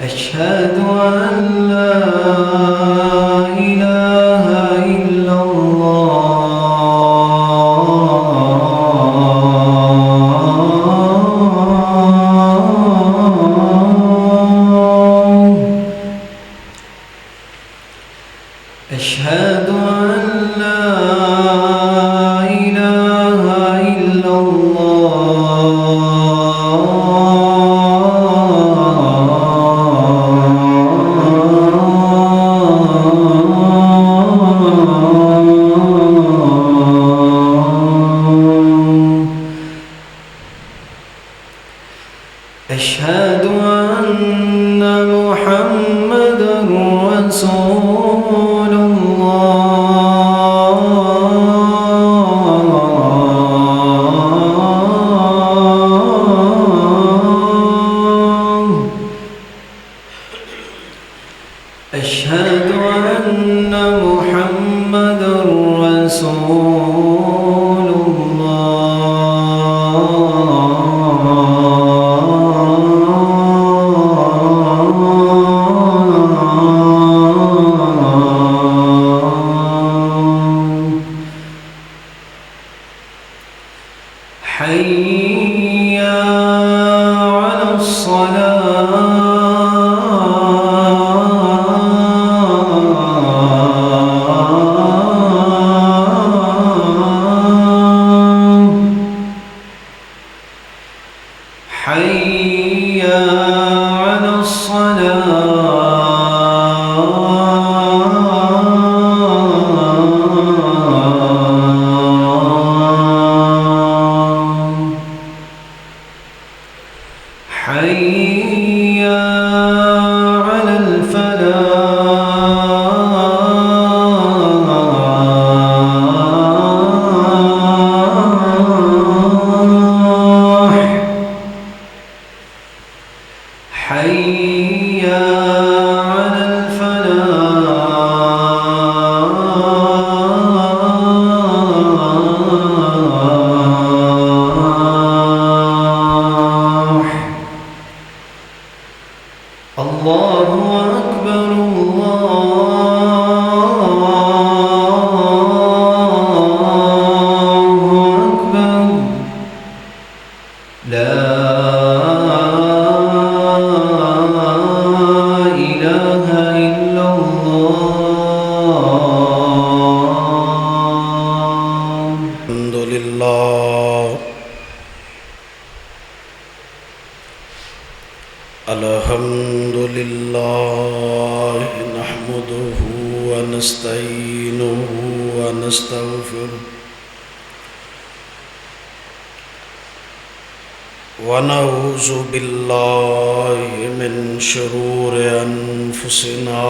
أشهد أن لا إله إلا الله. أشهد أن لا إله إلا أشهد أن محمدًا رسول الله. أشهد أن محمدًا رسول حي على الصلاة. حي على حي على الفلاح. حي على الفلاح. الله أكبر الله أكبر. لا إله إلا الله. الحمد لله الحمد لله نحمده ونستعينه ونستغفره ونعوذ بالله من شرور أنفسنا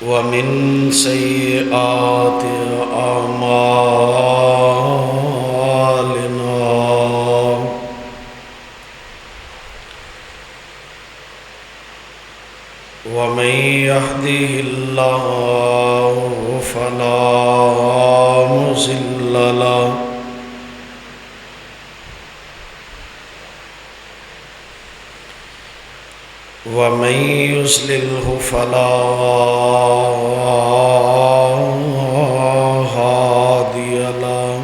ومن سيئات أعمالنا ومن يهده الله فلا مضل له ومن يضلله فلا هادي له.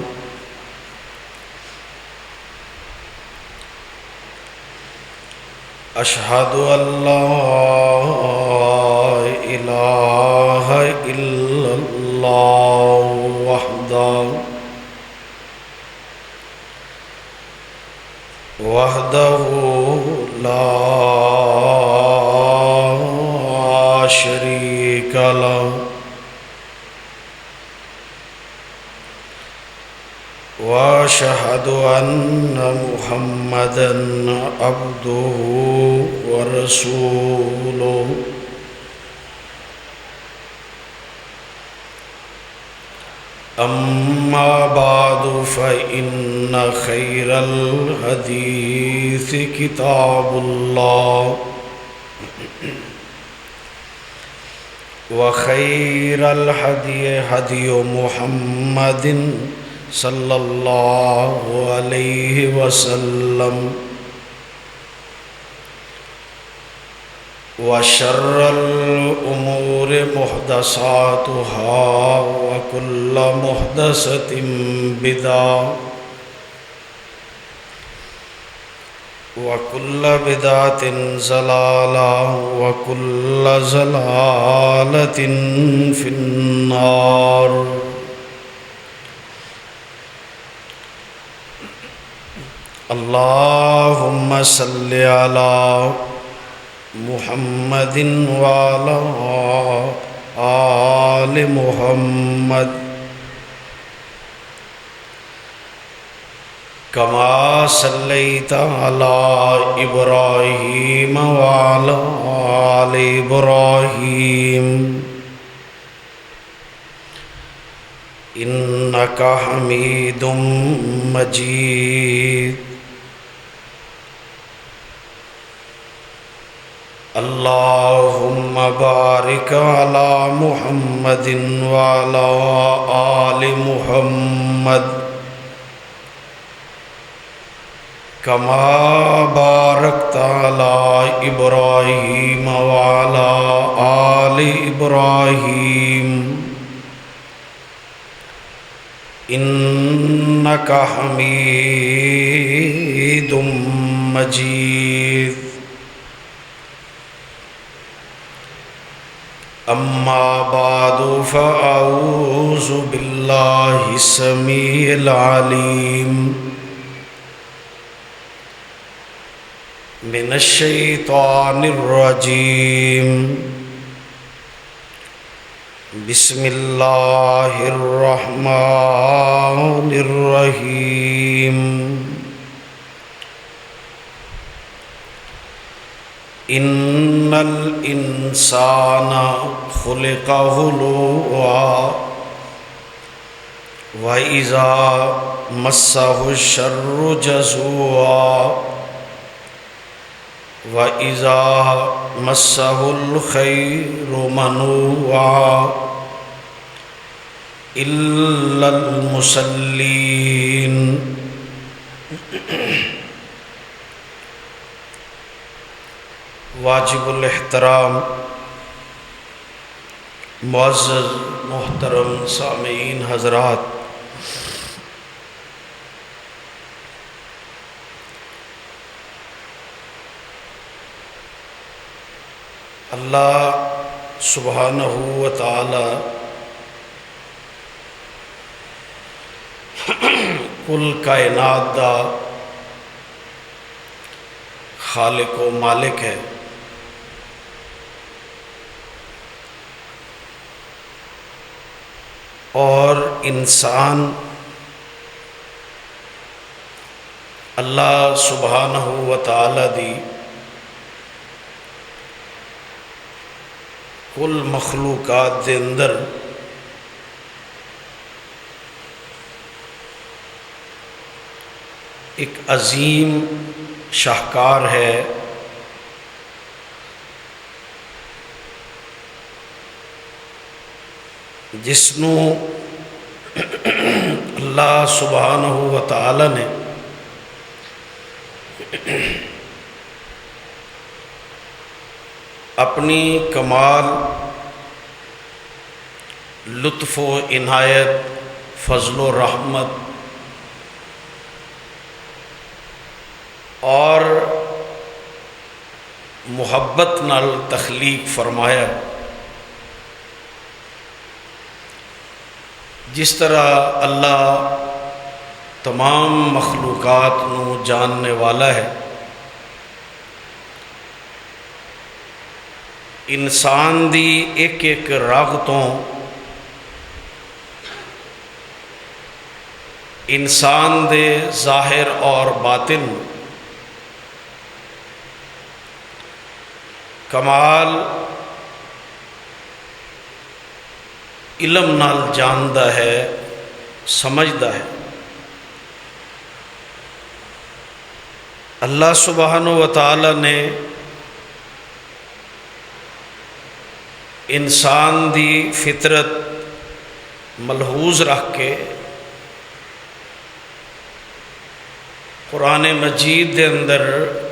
أشهد أن لا إله إلا الله وحده وحده لا شريك له وأشهد أن محمدا عبده ورسوله أما بعد فإن خير الحديث كتاب الله وخير الهدي هدي محمد صلى الله عليه وسلم وشر الأمور محدثاتها وكل محدثة بدعة وكل بدعة ضلالة وكل ضلالة في النار. اللهم صل على محمد وعلى آل محمد كما صليت على إبراهيم وعلى آل إبراهيم إنك حميد مجيد. اللهم بارك على محمد وعلى آل محمد كما باركت على إبراهيم وعلى آل إبراهيم إنك حميد مجيد. أما بعد فأعوذ بالله السميع العليم من الشيطان الرجيم. بسم الله الرحمن الرحيم. إن الإنسان خلق هلوعا وإذا مسه الشر جزوعا وإذا مسه الخير منوعا إلا المصلين. واجب الاحترام معزز محترم سامعین حضرات، اللہ سبحانہ و تعالی کل کائنات دا خالق و مالک ہے، اور انسان اللہ سبحانہ و تعالی دی کل مخلوقات دے اندر ایک عظیم شاہکار ہے جس نو اللہ سبحانہ و تعالی نے اپنی کمال، لطف و عنایت، فضل و رحمت اور محبت نال تخلیق فرمایا. جس طرح اللہ تمام مخلوقات نو جاننے والا ہے۔ انسان دی ایک ایک رگ تو انسان دے ظاہر اور باطن کمال علم نال جاندا ہے، سمجھدا ہے۔ اللہ سبحانہ و تعالی نے انسان دی فطرت ملحوظ رکھ کے قرآن مجید دے اندر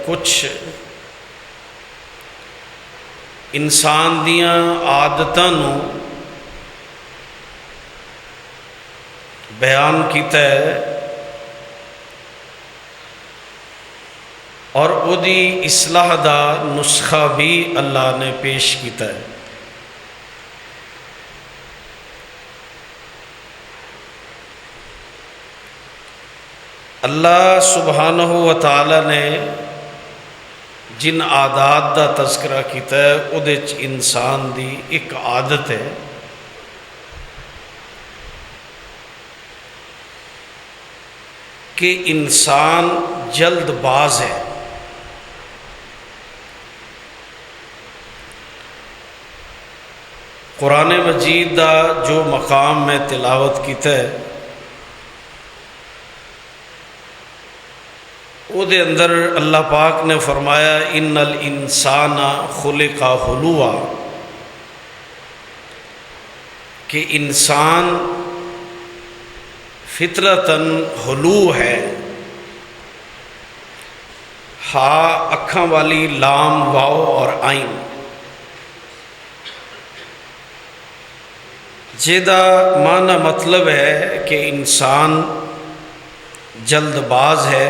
کچھ انسان دیاں عادتاں نو بیان کیتا ہے اور او دی اصلاح دا نسخہ بھی اللہ نے پیش کیتا ہے۔ اللہ سبحانہ و تعالی نے جن عادات دا تذکرہ کیتا ہے او دے چ انسان دی ایک عادت ہے کہ انسان جلد باز ہے۔ قرآن مجید دا جو مقام میں تلاوت کیتا ہے او دے اندر اللہ پاک نے فرمایا ان الانسان خلق ہلوعا، کہ انسان فطرتاً ہلو ہے۔ ہا اکھاں والی لام واؤ اور عین، جیدہ معنی مطلب ہے کہ انسان جلد باز ہے،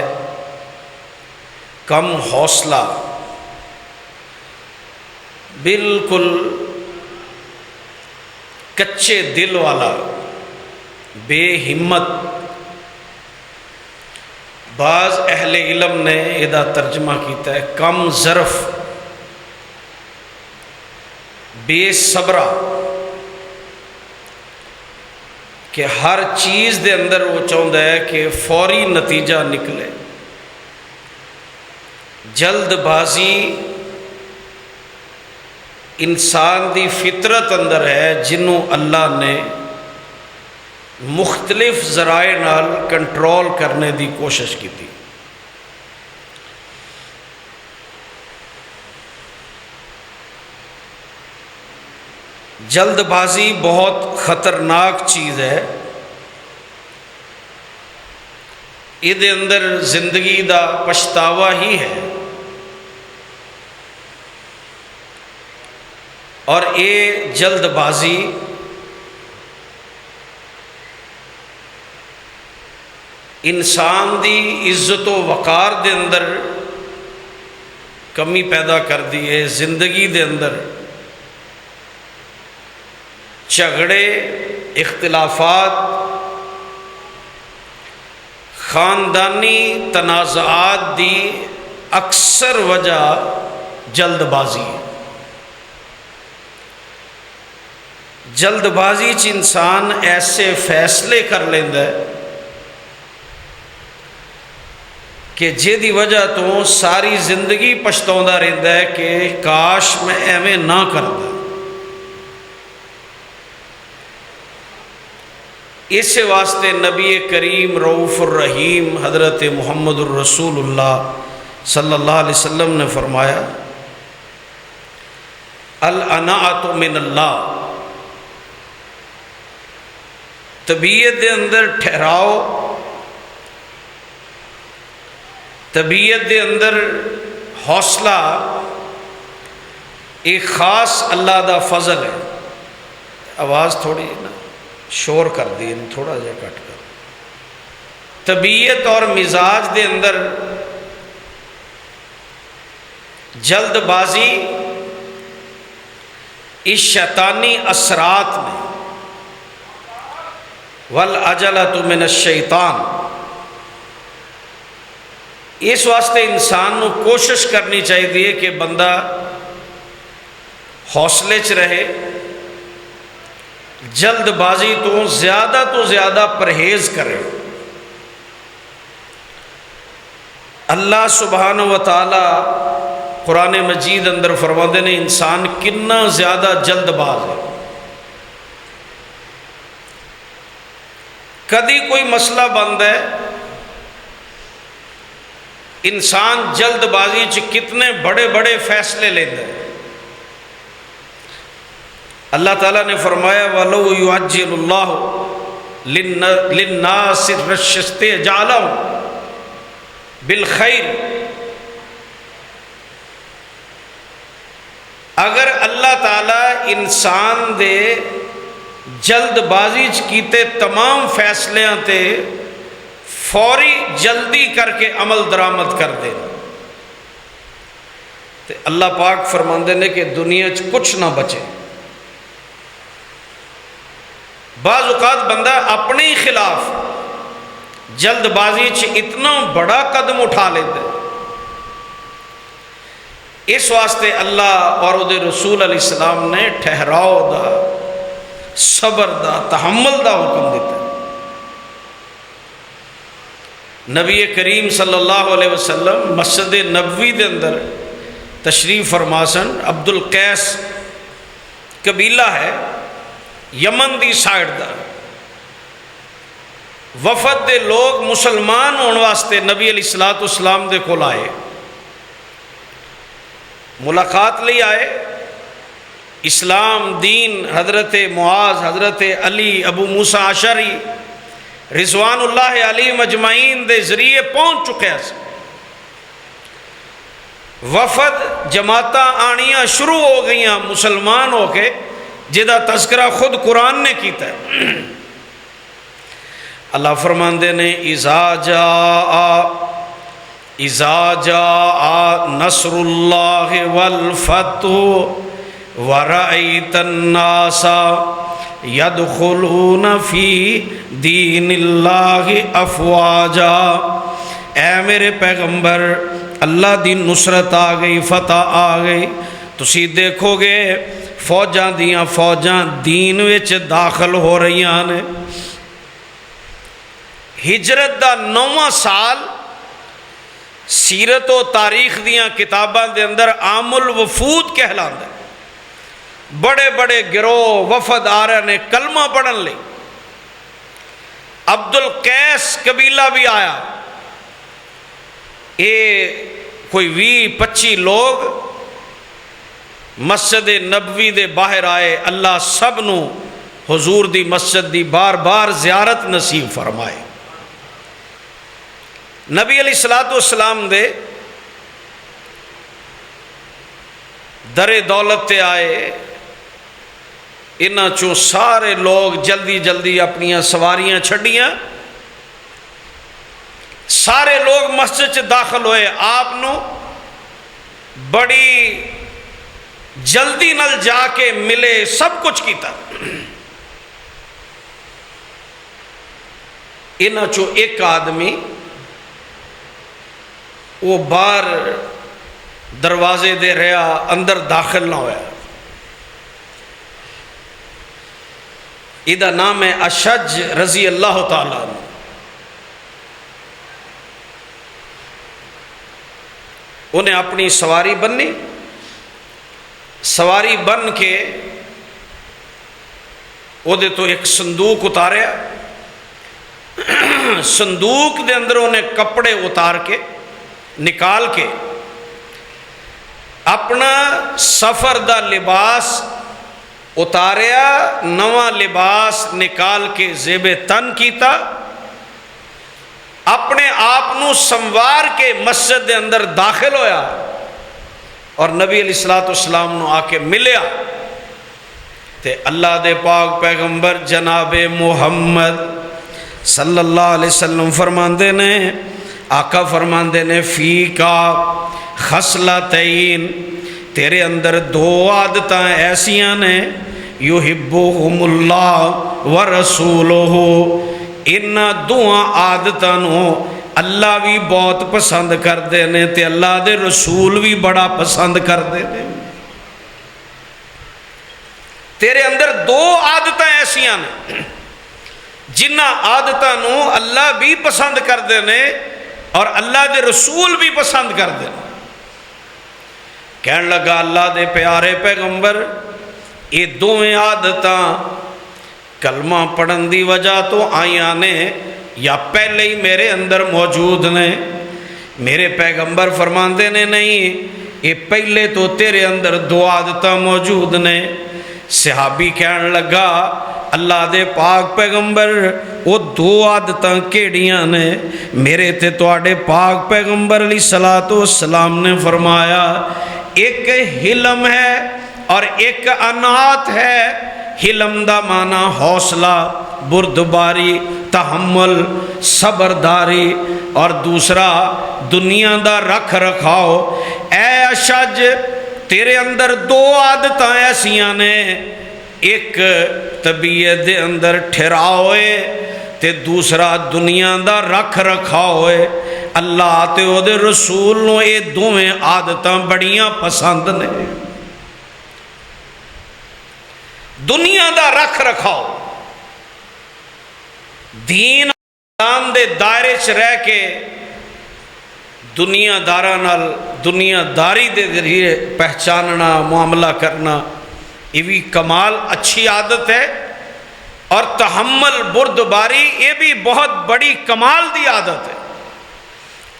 کم حوصلہ، بالکل کچے دل والا، بے ہمت۔ بعض اہل علم نے ادا ترجمہ کیتا ہے کم ظرف، بے صبرہ، کہ ہر چیز دے اندر وہ چاہتا ہے کہ فوری نتیجہ نکلے۔ جلد بازی انسان دی فطرت اندر ہے جنوں اللہ نے مختلف ذرائع نال کنٹرول کرنے دی کوشش کی تھی۔ جلد بازی بہت خطرناک چیز ہے، یہ اندر زندگی دا پچھتاوا ہی ہے، اور یہ جلد بازی انسان دی عزت و وقار دے اندر کمی پیدا کر دی ہے۔ زندگی دے اندر جھگڑے، اختلافات، خاندانی تنازعات دی اکثر وجہ جلد بازی ہے۔ جلد بازی چ انسان ایسے فیصلے کر لیندہ ہے کہ جے دی وجہ تو ساری زندگی پچھتاوندا رہندا ہے کہ کاش میں ایویں نہ کردا۔ اس واسطے نبی کریم رؤوف الرحیم حضرت محمد الرسول اللہ صلی اللہ علیہ وسلم نے فرمایا الاناۃ من اللہ، طبیعت دے اندر ٹھہراؤ، طبیعت دے اندر حوصلہ، ایک خاص اللہ دا فضل ہے۔ آواز تھوڑی نا شور کر دی، تھوڑا جا کٹ کر۔ طبیعت اور مزاج دے اندر جلد بازی اس شیطانی اثرات میں والعجلۃ من الشیطان، اس واسطے انسان نو کوشش کرنی چاہیے کہ بندہ حوصلے چ رہے، جلد بازی تو زیادہ پرہیز کرے۔ اللہ سبحانہ و تعالی قرآن مجید اندر فرماتے نے انسان کنا زیادہ جلد باز ہے۔ کدی کوئی مسئلہ بند ہے، انسان جلد بازی چ کتنے بڑے فیصلے لیتا ہے۔ اللہ تعالیٰ نے فرمایا وَلَوْ يُعَجِّلُ اللَّهُ لِلنَّاسِ الرَّشَّ اسْتِعْجَالَهُم بِالْخَيْرِ، اگر اللہ تعالیٰ انسان دے جلد بازی چ کیتے تمام فیصلیاں تے فوری جلدی کر کے عمل درآمد کر دے تے اللہ پاک فرماندے نے کہ دنیا چ کچھ نہ بچے۔ بعض اوقات بندہ اپنے ہی خلاف جلد بازی چ اتنا بڑا قدم اٹھا لیتا ہے۔ اس واسطے اللہ اور وہ رسول علیہ السلام نے ٹھہراؤ دا، صبر دا، تحمل دا حکم دیتا ہے۔ نبی کریم صلی اللہ علیہ وسلم مسجد نبوی دے اندر تشریف فرما سن۔ عبد القیس قبیلہ ہے یمن دی سائڈ دا، وفد دے لوگ مسلمان ہونے واسطے نبی علیہ السلام دے کول آئے، ملاقات لئی آئے۔ اسلام دین حضرت معاذ، حضرت علی، ابو موسیٰ اشعری رضوان اللہ علیہ مجمعین دے ذریعے پہنچ چکے ہیں۔ وفد جماعتاں آنیاں شروع ہو گئیاں مسلمان ہو کے، جدا تذکرہ خود قرآن نے کیتا ہے۔ اللہ فرماندے نے اذا جاء نصر اللہ والفتح ورأیت الناس یدخلون فی دین اللہ افواجا، اے میرے پیغمبر اللہ دی نصرت آ گئی، فتح آ گئی، تسی دیکھو گے فوجاں دیاں فوجاں دین وچ داخل ہو رہی ہیں۔ ہجرت دا 9واں سال سیرت و تاریخ دیاں کتاباں دے اندر عام الوفود کہلاندا ہے۔ بڑے گروہ وفد آ رہے نے کلمہ پڑھن لئی۔ عبد القیس قبیلہ بھی آیا، یہ کوئی 20-25 لوگ مسجد نبوی دے باہر آئے۔ اللہ سب نو حضور دی مسجد دی بار بار زیارت نصیب فرمائے۔ نبی علیہ السلام دے در دولت تے آئے، انہاں چوں سارے لوگ جلدی اپنی سواریاں چھڑیاں، سارے لوگ مسجد چ داخل ہوئے، آپ نو بڑی جلدی نل جا کے ملے، سب کچھ کیتا۔ انہاں چوں ایک آدمی وہ باہر دروازے دے رہا، اندر داخل نہ ہویا۔ ادھا نام ہے اشج رضی اللہ تعالیٰ عنہ۔ انہیں اپنی سواری بننی، سواری بن کے وہ دے تو ایک صندوق اتاریا، صندوق دے اندر انہیں کپڑے اتار کے نکال کے اپنا سفر دا لباس اتاریا، نواں لباس نکال کے زیب تن کیتا، اپنے آپ نو سنوار کے مسجد دے اندر داخل ہویا اور نبی علیہ السلام نو آ کے ملیا تے اللہ دے پاک پیغمبر جناب محمد صلی اللہ علیہ وسلم فرماندے نے، آقا فرماندے نے فی کا خصلتین، تیرے اندر 2 عادتاں ایسیاں نے، یحبہم اللہ ورسولہ، ان 2 عادتاں نو اللہ بھی بہت پسند کرتے ہیں تے اللہ دے رسول بھی بڑا پسند کرتے ہیں۔ تیرے اندر دو عادتیں ایسیاں نے جنہ عادتوں اللہ بھی پسند کرتے ہیں اور اللہ دے رسول بھی پسند کرتے ہیں۔ کہنے لگا اللہ دے پیارے پیغمبر یہ دوویں عادتاں کلمہ پڑھن دی وجہ تو آئیاں نے یا پہلے ہی میرے اندر موجود نے؟ میرے پیغمبر فرماندے نے نہیں، یہ پہلے تو تیرے اندر دو عادتاں موجود نے۔ صحابی کہنے لگا اللہ دے پاک پیغمبر وہ دو عادتاں کیڑیاں نے؟ میرے تے تواڈے پاک پیغمبر علیہ الصلوۃ والسلام نے فرمایا ایک حلم ہے اور ایک انات ہے۔ حلم دا معنی حوصلہ، بردباری، تحمل، صبرداری، اور دوسرا دنیا دا رکھ رکھاؤ۔ اے اشج تیرے اندر دو عادتاں ایسیاں نے، ایک طبیعت دے اندر ٹھہراؤ ہے تے دوسرا دنیا دا رکھ رکھاؤ ہے۔ اللہ تے او دے رسول نو یہ دوویں عادتاں بڑیاں پسند نے۔ دنیا دا رکھ رکھاؤ، دین اسلام دے دائرے چ رہ کے دنیا داراں نال دنیا داری دے ذریعے پہچاننا، معاملہ کرنا، یہ بھی کمال اچھی عادت ہے۔ اور تحمل، بردباری، یہ بھی بہت بڑی کمال دی عادت ہے۔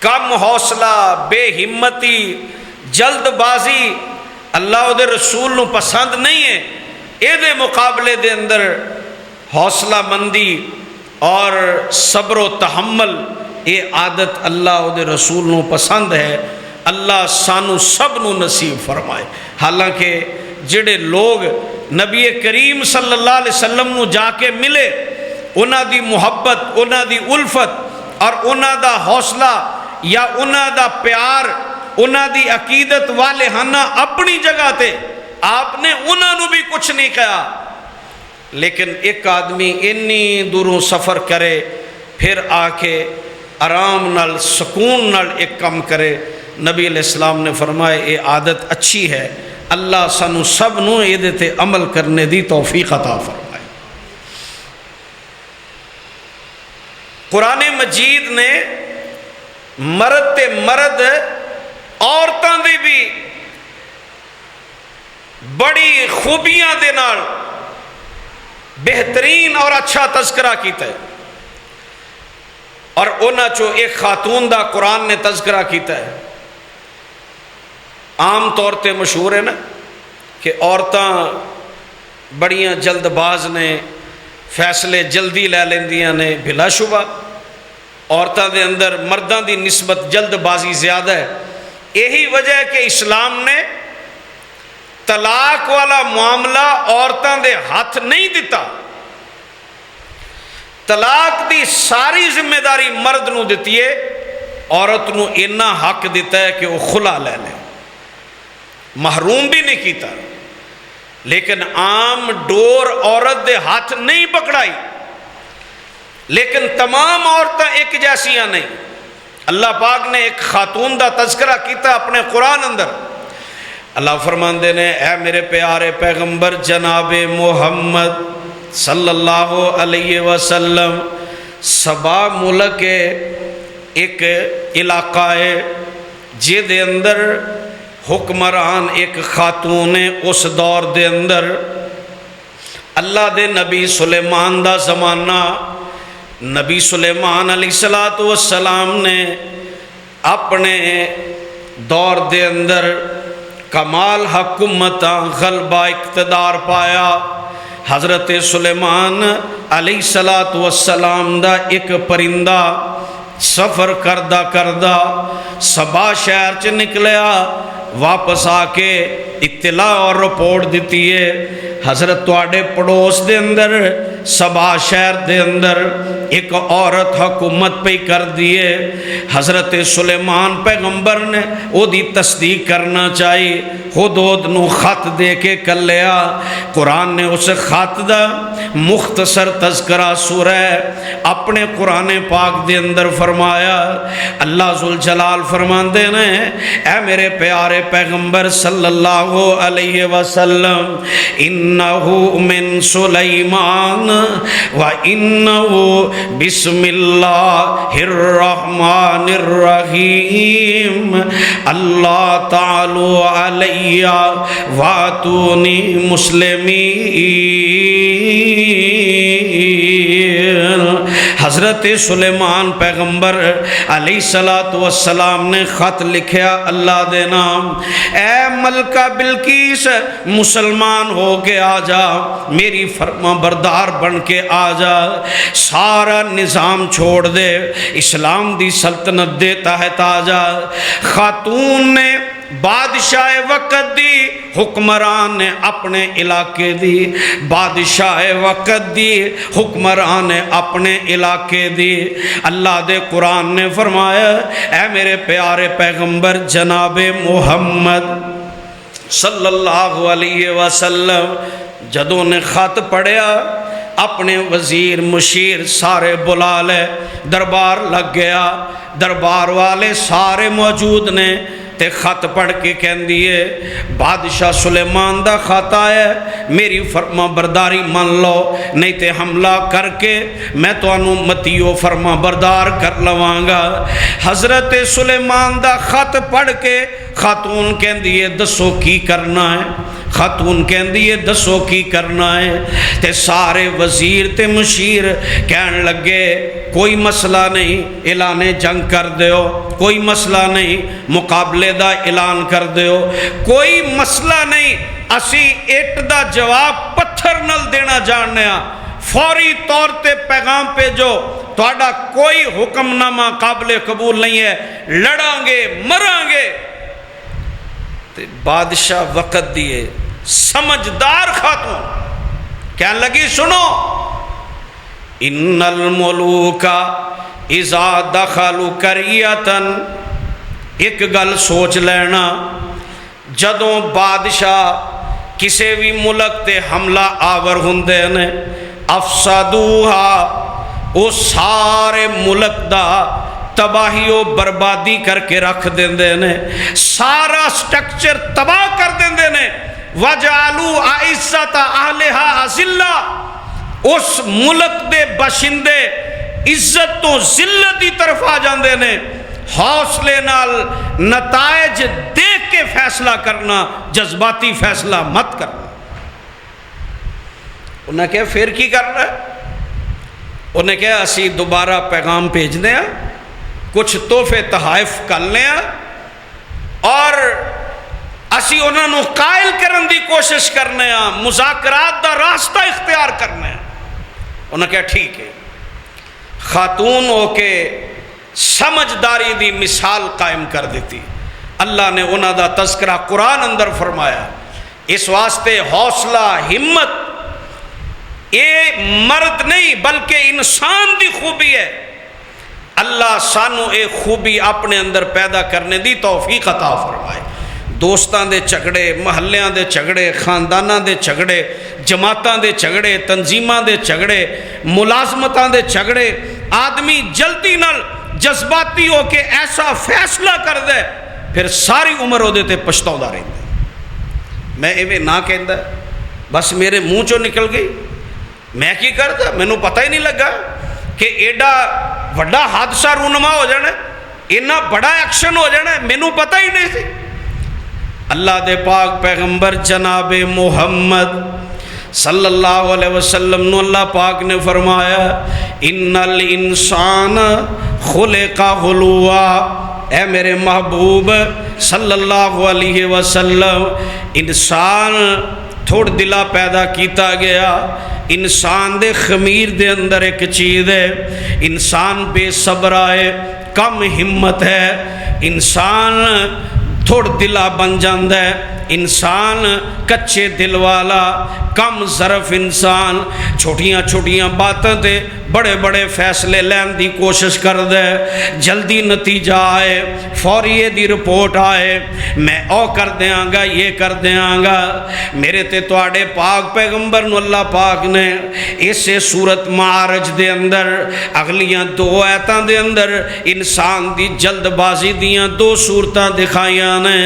کم حوصلہ، بے ہمتی، جلد بازی اللہ دے رسول نو پسند نہیں ہے۔ اے دے مقابلے دے اندر حوصلہ مندی اور صبر و تحمل یہ عادت اللہ دے رسول نو پسند ہے۔ اللہ سانو سب نو نصیب فرمائے۔ حالانکہ جڑے لوگ نبی کریم صلی اللہ علیہ وسلم نو جا کے ملے، انہاں دی محبت، انہاں دی الفت اور انہاں دا حوصلہ یا انہاں دا پیار، انہاں دی عقیدت والے ہنا اپنی جگہ تے، آپ نے انہاں نو بھی کچھ نہیں کہا۔ لیکن ایک آدمی انی دوروں سفر کرے پھر آ کے آرام نال سکون نال ایک کم کرے، نبی علیہ السلام نے فرمایا یہ عادت اچھی ہے۔ اللہ سانو سب نو یہ دیتے عمل کرنے دی توفیق عطا فرمائے۔ قرآن مجید نے مرد تے مرد عورتاں دی بھی بڑی خوبیاں دے نال بہترین اور اچھا تذکرہ کیتا ہے، اور انہاں چو ایک خاتون دا قرآن نے تذکرہ کیتا ہے۔ عام طور تے مشہور ہے نا کہ عورتاں بڑیاں جلد باز نے، فیصلے جلدی لے لیندیاں نے۔ بلا شبہ عورتاں دے اندر مرداں دی نسبت جلد بازی زیادہ ہے۔ یہی وجہ ہے کہ اسلام نے طلاق والا معاملہ عورتاں دے ہاتھ نہیں دیتا۔ طلاق دی ساری ذمہ داری مرد نو دیتی ہے، عورت نو اتنا حق دیتا ہے کہ وہ خلا لے لے، محروم بھی نہیں کیتا۔ لیکن عام ڈور عورت دے ہاتھ نہیں پکڑائی۔ لیکن تمام عورتیں ایک جیسیاں نہیں۔ اللہ پاک نے ایک خاتون دا تذکرہ کیتا اپنے قرآن اندر۔ اللہ فرماندے نے اے میرے پیارے پیغمبر جناب محمد صلی اللہ علیہ وسلم، سبا ملک ایک علاقہ ہے جے دے اندر حکمران ایک خاتون ہے۔ اس دور دے اندر اللہ دے نبی سلیمان دا زمانہ، نبی سلیمان علیہ السلام نے اپنے دور دے اندر کمال حکومت، غلبہ، اقتدار پایا۔ حضرت سلیمان علیہ السلام دا ایک پرندہ سفر کردہ کردہ سبا شہر چ نکلیا، واپس آ کے اطلاع اور رپورٹ دیتی ہے حضرت تواڈے پڑوس دے اندر سبا شہر دے اندر ایک عورت حکومت پہ کر دیے. حضرت سلیمان پیغمبر نے او دی تصدیق کرنا چاہیے. ہدہد نو خط دے کے کلیا. قرآن نے اس خط دا مختصر تذکرہ سورہ اپنے قرآن پاک دے اندر فرمایا. اللہ ذوالجلال فرماندے نے اے میرے پیارے پیغمبر صلی اللہ علیہ وسلم انہو من سلیمان و انہو بسم اللہ الرحمن الرحیم اللہ تعالی علیہ واتونی مسلمین. حضرت سلیمان پیغمبر علیہ السلام نے خط لکھیا اللہ دے نام. اے ملکہ بلقیس مسلمان ہو کے آ جا, میری فرما بردار بن کے آ جا, سارا نظام چھوڑ دے, اسلام دی سلطنت دے تحت آ جا. خاتون نے بادشاہ وقت دی, حکمران نے اپنے علاقے دی, بادشاہ وقت دی, حکمران نے اپنے علاقے دی. اللہ دے قرآن نے فرمایا اے میرے پیارے پیغمبر جناب محمد صلی اللہ علیہ وسلم جدوں نے خط پڑھیا اپنے وزیر مشیر سارے بلا لے, دربار لگ گیا. دربار والے سارے موجود نے تے خط پڑھ کے کہن دیے بادشاہ سلیمان دا خط آیا, میری فرما برداری مان لو نہیں تے حملہ کر کے میں تو انو متیو فرما بردار کر لواں گا. حضرت سلیمان دا خط پڑھ کے خاتون کہن دیے دسو کی کرنا ہے. خاتون کہن دیے دسو کی کرنا ہے. تے سارے وزیر تے مشیر کہن لگے کوئی مسئلہ نہیں, اعلان جنگ کر دیو, کوئی مسئلہ نہیں, مقابلے دا اعلان کر دیو, کوئی مسئلہ نہیں, اسی اٹ دا جواب پتھر نل دینا جاننے ہاں, فوری طور تے پیغام پہ جو تہاڈا کوئی حکم نامہ قابل قبول نہیں ہے, لڑاں گے مراں گے. بادشاہ وقت دیے سمجھدار خاتون کہنے لگی سنو ان الملوک اذا دخلوا قریۃ, ایک گل سوچ لینا جدوں بادشاہ کسی بھی ملک تے حملہ آور ہوندے نے افسدوها او سارے ملک دا تباہی و بربادی کر کے رکھ دیندے نے, سارا سٹرکچر تباہ کر دیندے نے. وَجَعَلُوا أَعِزَّةَ أَهْلِهَا أَذِلَّةً, اس ملک دے باشندے عزت تو ذلت دی طرف آ جاندے نے. حوصلے نال نتائج دیکھ کے فیصلہ کرنا, جذباتی فیصلہ مت کرنا. انہیں کہا پھر کی کرنا ہے؟ انہیں کہا اسی دوبارہ پیغام بھیجنے ہیں, کچھ تحفے تحائف کرنے ہیں اور اسی انہوں قائل کرن دی کوشش کرنے ہیں, مذاکرات دا راستہ اختیار کرنے ہیں. انہوں نے کہا ٹھیک ہے. خاتون ہو کے سمجھداری دی مثال قائم کر دیتی. اللہ نے انہوں دا تذکرہ قرآن اندر فرمایا. اس واسطے حوصلہ ہمت یہ مرد نہیں بلکہ انسان دی خوبی ہے. اللہ سانو اے خوبی اپنے اندر پیدا کرنے دی توفیق عطا فرمائے. دوستان دے جھگڑے, محلیاں دے جھگڑے, خانداناں دے جھگڑے, جماعتاں دے جھگڑے, تنظیماں دے جھگڑے, ملازمتاں دے جھگڑے, آدمی جلدی نال جذباتی ہو کے ایسا فیصلہ کر دے پھر ساری عمر ہو دیتے پچھتاؤں رہتا. میں ایویں نہ کہندا بس میرے منہ چوں نکل گئی, میں کی کرتا, مینوں پتہ ہی نہیں لگا کہ ایڈا وڈا حادثہ رونما ہو جانا, اینا بڑا ایکشن ہو جانا, مینوں پتہ ہی نہیں سی. اللہ دے پاک پیغمبر جناب محمد صلی اللہ علیہ وسلم نو اللہ پاک نے فرمایا ان الانسان خلق حلوا. اے میرے محبوب صلی اللہ علیہ وسلم, انسان تھوڑ دلا پیدا کیتا گیا. انسان دے خمیر دے اندر ایک چیز ہے, انسان بے صبر ہے, کم ہمت ہے, انسان تھوڑ دلا بن جاندہ ہے انسان کچے دل والا کم ظرف انسان چھوٹیاں چھوٹیاں باتیں تے بڑے بڑے فیصلے لین دی کوشش کر دے جلدی نتیجہ آئے فوری دی رپورٹ آئے میں او کر دیاں گا یہ کر دیاں گا میرے تے تواڈے پاک پیغمبر نو اللہ پاک نے اسے سورت معارج دے اندر اگلیاں 2 آیتاں دے اندر انسان دی جلد بازی دیاں 2 صورتاں دکھائیاں نے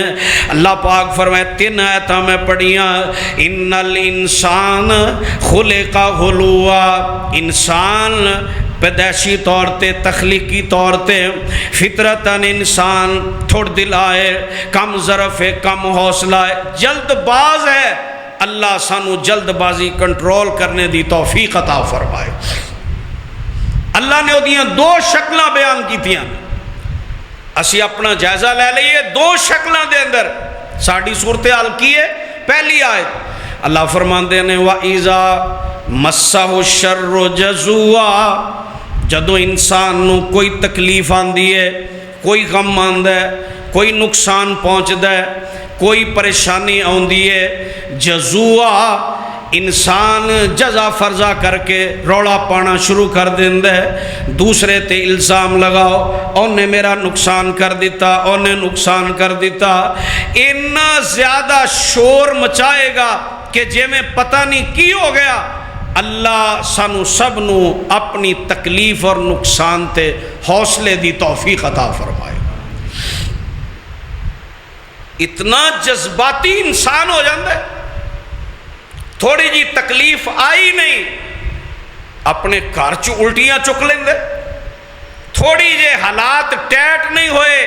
اللہ پاک فرمائے 3 آیتاں میں پڑھیاں ان الانسان خلق حلوا انسان پیدائشی طور تے تخلیقی طور تے فطرتاً انسان تھوڑ دل آئے کم ظرف ہے کم حوصلہ ہے جلد باز ہے اللہ سانو جلد بازی کنٹرول کرنے دی توفیق عطا فرمائے اللہ نے وہ 2 شکلاں بیان کی تھیاں اسی اپنا جائزہ لے لئیے 2 شکلاں دے اندر ساڑھی صورتحال کی ہے پہلی آیت اللہ فرماندے نے وَإِذَا مَسَّهُ الشَّرُّ جَزُوعًا جدو انسان نو کوئی تکلیف آندی ہے کوئی غم آندہ ہے کوئی نقصان پہنچ ہے کوئی پریشانی آندی ہے جزوعا انسان جزا فرضا کر کے روڑا پانا شروع کر دیندہ ہے دوسرے تے الزام لگاؤ انہیں میرا نقصان کر دیتا انہیں نقصان کر دیتا اتنا زیادہ شور مچائے گا کہ جے میں پتہ نہیں کی ہو گیا اللہ سانو سب نو اپنی تکلیف اور نقصان تے حوصلے دی توفیق عطا فرمائے اتنا جذباتی انسان ہو جاندہ ہے تھوڑی جی تکلیف آئی نہیں اپنے گھر چ الٹیاں چک لیندے تھوڑی جے حالات ٹیٹ نہیں ہوئے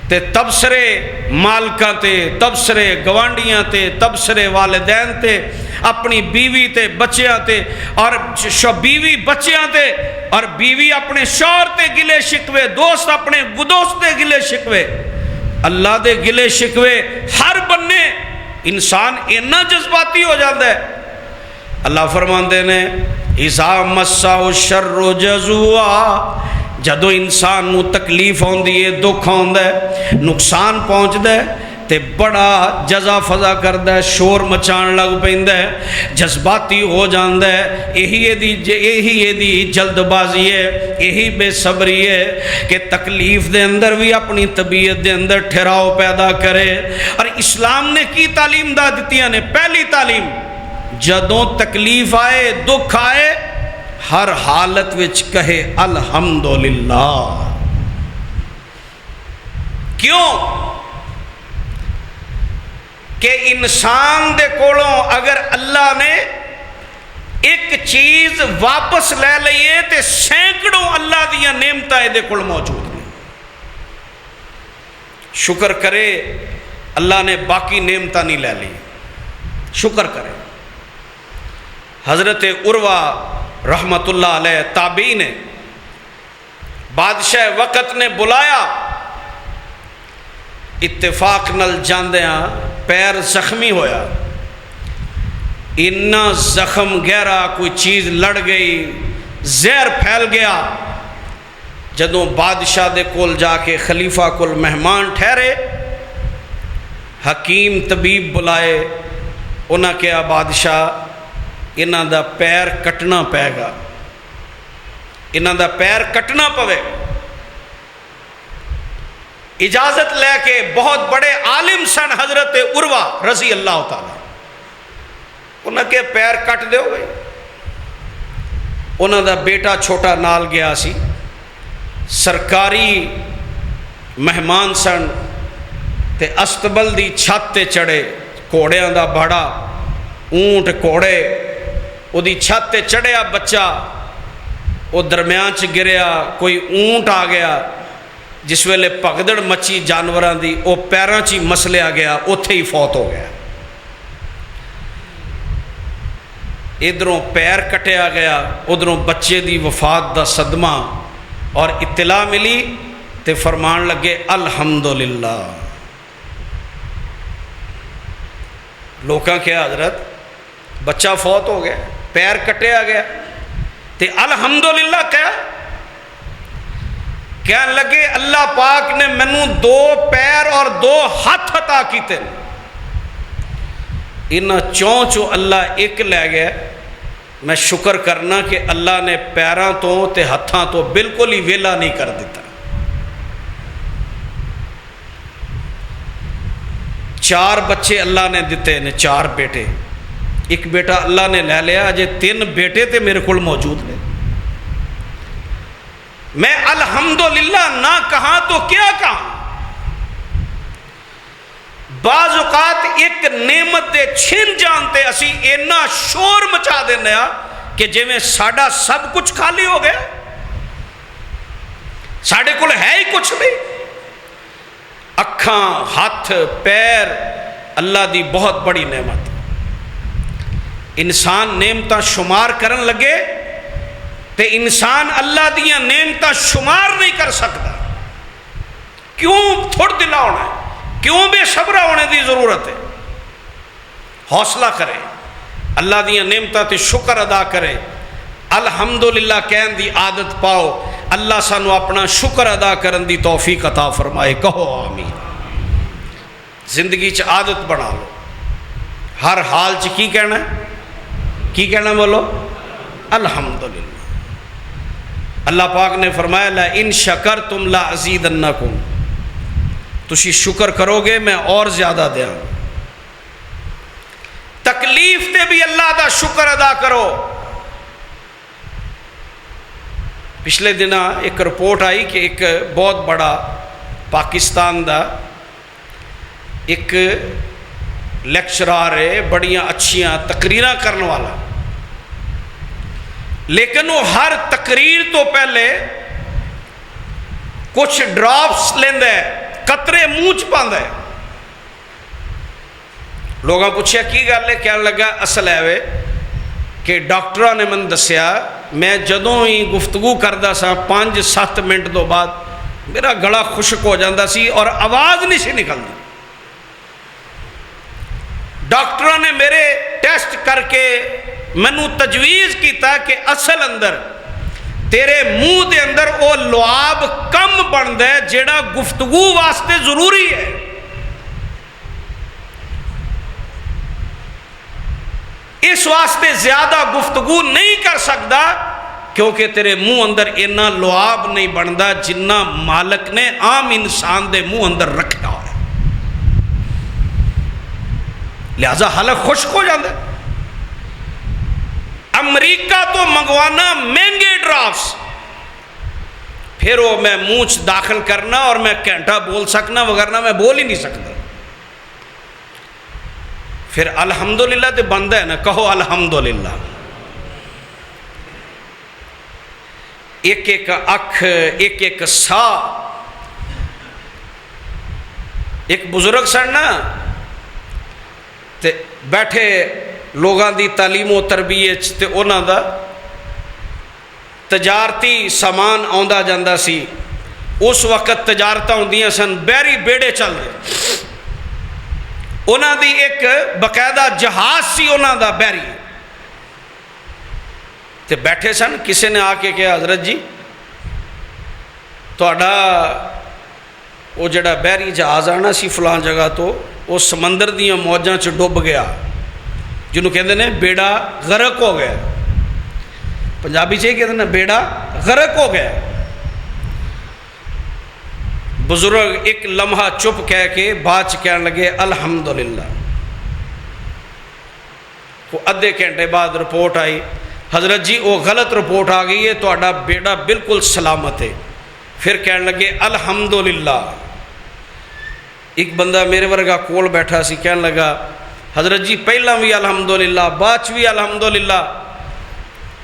تے تبصرے مالکاں تے تبصرے گوانڈیاں تے تبصرے والدین تے اپنی بیوی تے بچیاں تے اور بیوی بچیاں تے اور بیوی اپنے شوہر تے گلے شکوے دوست اپنے دوست تے گلے شکوے اللہ دے گلے شکوے ہر بننے انسان اتنا جذباتی ہو جاتا ہے اللہ فرماندے نے اذا مسّہ الشر جزوعا جدو انسان نو تکلیف ہوندی ہے دکھ ہوندا ہے نقصان پہنچدا ہے تے بڑا جزا فضا کردا ہے شور مچان لگ پیندا ہے جذباتی ہو جاندا ہے یہی دی جلد بازی ہے یہی بے صبری ہے کہ تکلیف دے اندر بھی اپنی طبیعت دے اندر ٹھہراؤ پیدا کرے اور اسلام نے کی تعلیم دا دتیاں نے پہلی تعلیم جدوں تکلیف آئے دکھ آئے ہر حالت وچ کہے الحمدللہ کیوں کہ انسان دے کولوں اگر اللہ نے ایک چیز واپس لے لئیے تے سینکڑوں اللہ دیاں نعمتاں دے کول موجود ہیں شکر کرے اللہ نے باقی نعمتاں نہیں لے لی شکر کرے حضرت عروہ رحمت اللہ علیہ تابعی نے بادشاہ وقت نے بلایا اتفاق نل جاندیاں پیر زخمی ہویا اتنا زخم گہرا کوئی چیز لڑ گئی زہر پھیل گیا جدوں بادشاہ دے کول جا کے خلیفہ کول مہمان ٹھہرے حکیم طبیب بلائے انہاں کہا بادشاہ انہاں دا پیر کٹنا پے گا انہاں دا پیر کٹنا پوے اجازت لے کے بہت بڑے عالم سن حضرت عروہ رضی اللہ تعالیٰ انہاں کے پیر کٹ دے ہو گئے انہاں دا بیٹا چھوٹا نال گیا سی سرکاری مہمان سن تے استبل دی چھت تے چڑھے کوڑیاں دا بڑا اونٹ کوڑے او دی چھت تے چڑھیا بچہ او درمیان چ گریا کوئی اونٹ آ گیا جس ویلے پگدڑ مچی جانوراں دی او پیراں چی مسلیا گیا اوتھے ہی فوت ہو گیا ادھروں پیر کٹیا گیا ادھروں بچے دی وفات دا صدمہ اور اطلاع ملی تے فرمان لگے الحمدللہ لوکاں کیا حضرت بچہ فوت ہو گیا پیر کٹیا گیا تے الحمدللہ کہنے لگے اللہ پاک نے منو 2 پیر اور اور 2 ہاتھ عطا کیتے ہیں، انہاں چوں اللہ ایک لے گیا۔ میں شکر کرنا کہ اللہ نے پیراں تو تے ہتھاں تو بالکل ہی ویلا نہیں کر دیتا۔ 4 بچے اللہ نے دیتے نے، 4 بیٹے، ایک بیٹا اللہ نے لے لیا، اجے 3 بیٹے تے میرے کول موجود نے۔ میں الحمدللہ نہ کہاں تو کیا کہاں؟ بعض اوقات ایک نعمت دے چھن جانتے اسی اینا شور مچا دینے کہ جی میں ساڑا سب کچھ خالی ہو گیا، ساڑے کل ہے ہی کچھ نہیں۔ اکھاں، ہاتھ، پیر اللہ دی بہت بڑی نعمت۔ انسان نعمتاں شمار کرن لگے تے انسان اللہ دیاں نعمتاں شمار نہیں کر سکتا۔ کیوں تھوڑ دلا ہونا ہے؟ کیوں بے صبرہ ہونے دی ضرورت ہے؟ حوصلہ کرے، اللہ دیاں نعمتاں تے شکر ادا کرے، الحمدللہ کہن دی عادت پاؤ۔ اللہ سانو اپنا شکر ادا کرن دی توفیق عطا فرمائے، کہو آمین۔ زندگی چ عادت بنا لو، ہر حال چ کی کہنا ہے؟ کی کہنا بولو؟ الحمدللہ۔ اللہ پاک نے فرمایا لَإِن شَكَرْتُمْ لَأَزِيدَنَّكُمْ، تسی شکر کرو گے میں اور زیادہ دیا۔ تکلیف تے بھی اللہ دا شکر ادا کرو۔ پچھلے دنہ ایک رپورٹ آئی کہ ایک بہت بڑا پاکستان دا ایک لیکچرار ہے، بڑیاں اچھیاں تقریراں کرنے والا، لیکن وہ ہر تقریر تو پہلے کچھ ڈراپس لیندہ ہے، قطرے منہ چ پاندا ہے۔ لوگاں پوچھیا کی گل ہے؟ کہنے لگا اصل ہے وے کہ ڈاکٹراں نے من دسیا میں جدوں ہی گفتگو کردا سا 5-7 منٹ تو بعد میرا گلا خشک ہو جاندہ سی اور آواز نہیں سی نکلدی۔ ڈاکٹراں نے میرے ٹیسٹ کر کے مینوں تجویز کیتا کہ اصل اندر تیرے منہ دے اندر او لعاب کم بندا ہے جیڑا گفتگو واسطے ضروری ہے۔ اس واسطے زیادہ گفتگو نہیں کر سکتا کیونکہ تیرے منہ اندر اتنا لعاب نہیں بندا جنہ مالک نے عام انسان دے منہ اندر رکھا ہوا ہے، لہذا حلق خشک ہو جاندہ ہے۔ امریکہ تو منگوانا مہنگے ڈرافٹس، پھر وہ میں منہ داخل کرنا اور میں گھنٹہ بول سکنا، وگرنہ میں بول ہی نہیں سکتا۔ پھر الحمدللہ تے بندہ ہے نا، کہو الحمدللہ۔ ایک ایک اکھ، ایک ایک سا۔ ایک بزرگ سن نا تے بیٹھے لوگاں دی تعلیم و تربیت تے انہاں دا تجارتی سامان آندا جاندا سی۔ اس وقت تجارتاں ہوندیاں سن، بیری بیڑے چل دے، انہاں دی ایک باقاعدہ جہاز سی انہاں دا بیری تے بیٹھے سن۔ کسی نے آ کے کہا حضرت جی تہاڈا وہ جڑا بیری جہاز آنا سی فلاں جگہ تو وہ سمندر دیاں موجاں چ ڈب گیا، جنہوں کہتے ہیں بیڑا غرق ہو گیا، پنجابی چاہیے کہتے ہیں بیڑا غرق ہو گیا۔ بزرگ ایک لمحہ چپ کہہ کے بعد کہنے لگے الحمدللہ۔ وہ ادھے گھنٹے بعد رپورٹ آئی، حضرت جی وہ غلط رپورٹ آ گئی ہے، تہاڈا بیڑا بالکل سلامت ہے۔ پھر کہنے لگے الحمدللہ۔ ایک بندہ میرے ورگا کول بیٹھا سی، کہنے لگا حضرت جی پہلا بھی الحمدللہ بعد بھی الحمدللہ۔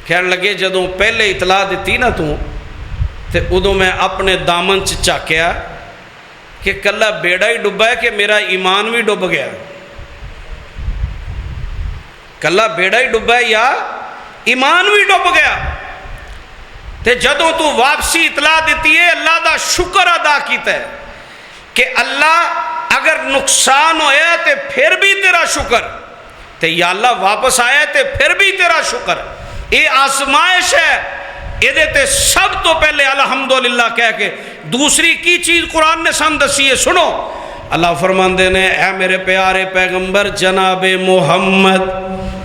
کہنے لگے جدوں پہلے اطلاع دیتی نا تو تے ادوں میں اپنے دامن چاکیا کہ کلا بیڑا ہی ڈبا ہے کہ میرا ایمان بھی ڈب گیا، کلا بیڑا ہی ڈبا ہے یا ایمان بھی ڈب گیا۔ تے جدوں تو واپسی اطلاع دیتی ہے اللہ دا شکر ادا کیتا ہے کہ اللہ اگر نقصان ہویا تے پھر بھی تیرا شکر، تے یا اللہ واپس آیا تے پھر بھی تیرا شکر۔ یہ آزمائش ہے، یہ دیتے سب تو پہلے الحمدللہ کہہ کے۔ دوسری کی چیز قرآن نے سن دسی ہے، سنو اللہ فرماندے نے اے میرے پیارے پیغمبر جناب محمد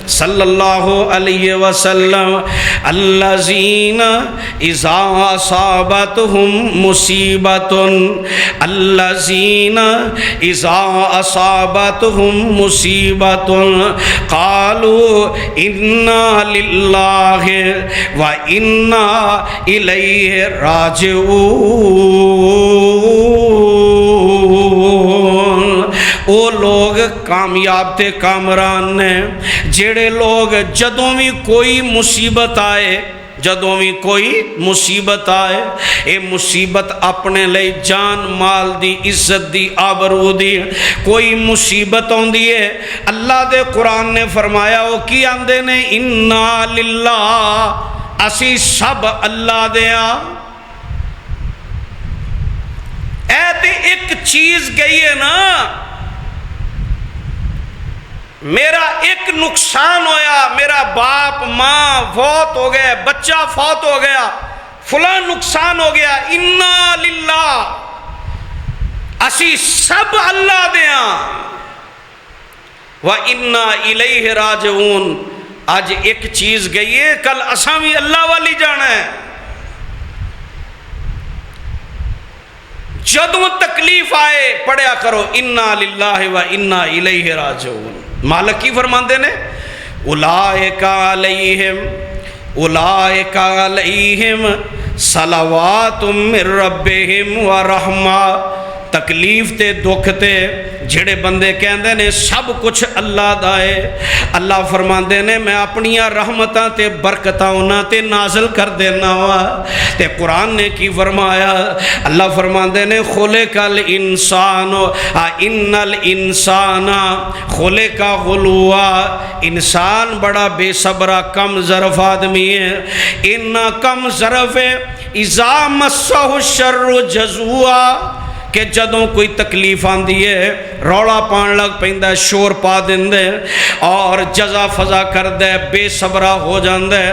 صلی اللہ علیہ وسلم الذین اذا اصابتہم مصیبت الذین اذا اصابتہم مصیبت قالوا انا للہ و انا الیہ راجعون۔ وہ لوگ کامیاب تے کامران نے جڑے لوگ جدوں بھی کوئی مصیبت آئے، جدوں بھی کوئی مصیبت آئے، اے مصیبت اپنے لئے جان مال دی عزت دی آبرو دی کوئی مصیبت ہوندی ہے، اللہ دے قرآن نے فرمایا وہ کی آندے نے انا للہ، اسی سب اللہ دیا۔ اے تے ایک چیز گئی ہے نا، میرا ایک نقصان ہویا، میرا باپ ماں فوت ہو گئے، بچہ فوت ہو گیا، فلاں نقصان ہو گیا، انا للہ، اسی سب اللہ دیاں، وَإِنَّا إِلَيْهِ راجعون۔ آج ایک چیز گئی ہے، کل اساں بھی اللہ والی جانا ہے۔ جدوں تکلیف آئے پڑھیا کرو اِنَّا لِلَّهِ وَإِنَّا إِلَيْهِ راجعون۔ مالک کی فرماندے نے اولئک علیہم صلوات من ربہم ورحمہ۔ تکلیف تے دکھ تے جڑے بندے کہندے نے سب کچھ اللہ دا ہے، اللہ فرماندے نے میں اپنیاں رحمتاں تے برکتاں انہاں تے نازل کر دینا وا۔ تے قرآن نے کی فرمایا، اللہ فرماندے نے خلق الانسان ان الانسان خلق غلوا، انسان بڑا بے صبرہ کم ظرف آدمی ہے، اتنا کم ظرف ہے اذا مسہ الشر جزوعا، کہ جدوں کوئی تکلیف آندی ہے روڑا پان لگ پیندا ہے، شور پا دیندے اور جزا فضا کردے، بے صبرہ ہو جاندے،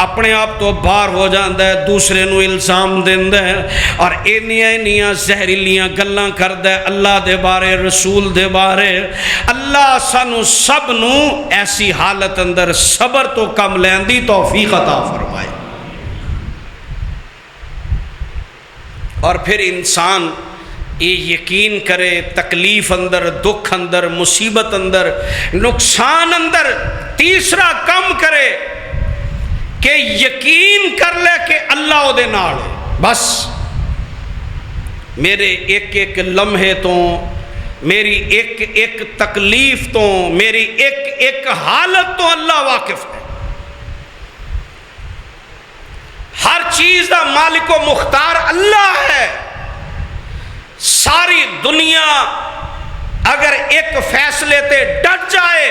اپنے آپ تو باہر ہو جاندے، دوسرے نو الزام دیندے اور اینیاں زہریلیاں گلاں کردے اللہ دے بارے، رسول دے بارے۔ اللہ سانو سب نو ایسی حالت اندر صبر تو کم لین دی توفیق عطا فرمائے۔ اور پھر انسان یہ یقین کرے تکلیف اندر، دکھ اندر، مصیبت اندر، نقصان اندر، تیسرا کم کرے کہ یقین کر لے کہ اللہ او دے نال ہے۔ بس میرے ایک ایک لمحے تو، میری ایک ایک تکلیف تو، میری ایک ایک حالت تو اللہ واقف ہے۔ ہر چیز دا مالک و مختار اللہ ہے۔ ساری دنیا اگر ایک فیصلے تے ڈٹ جائے،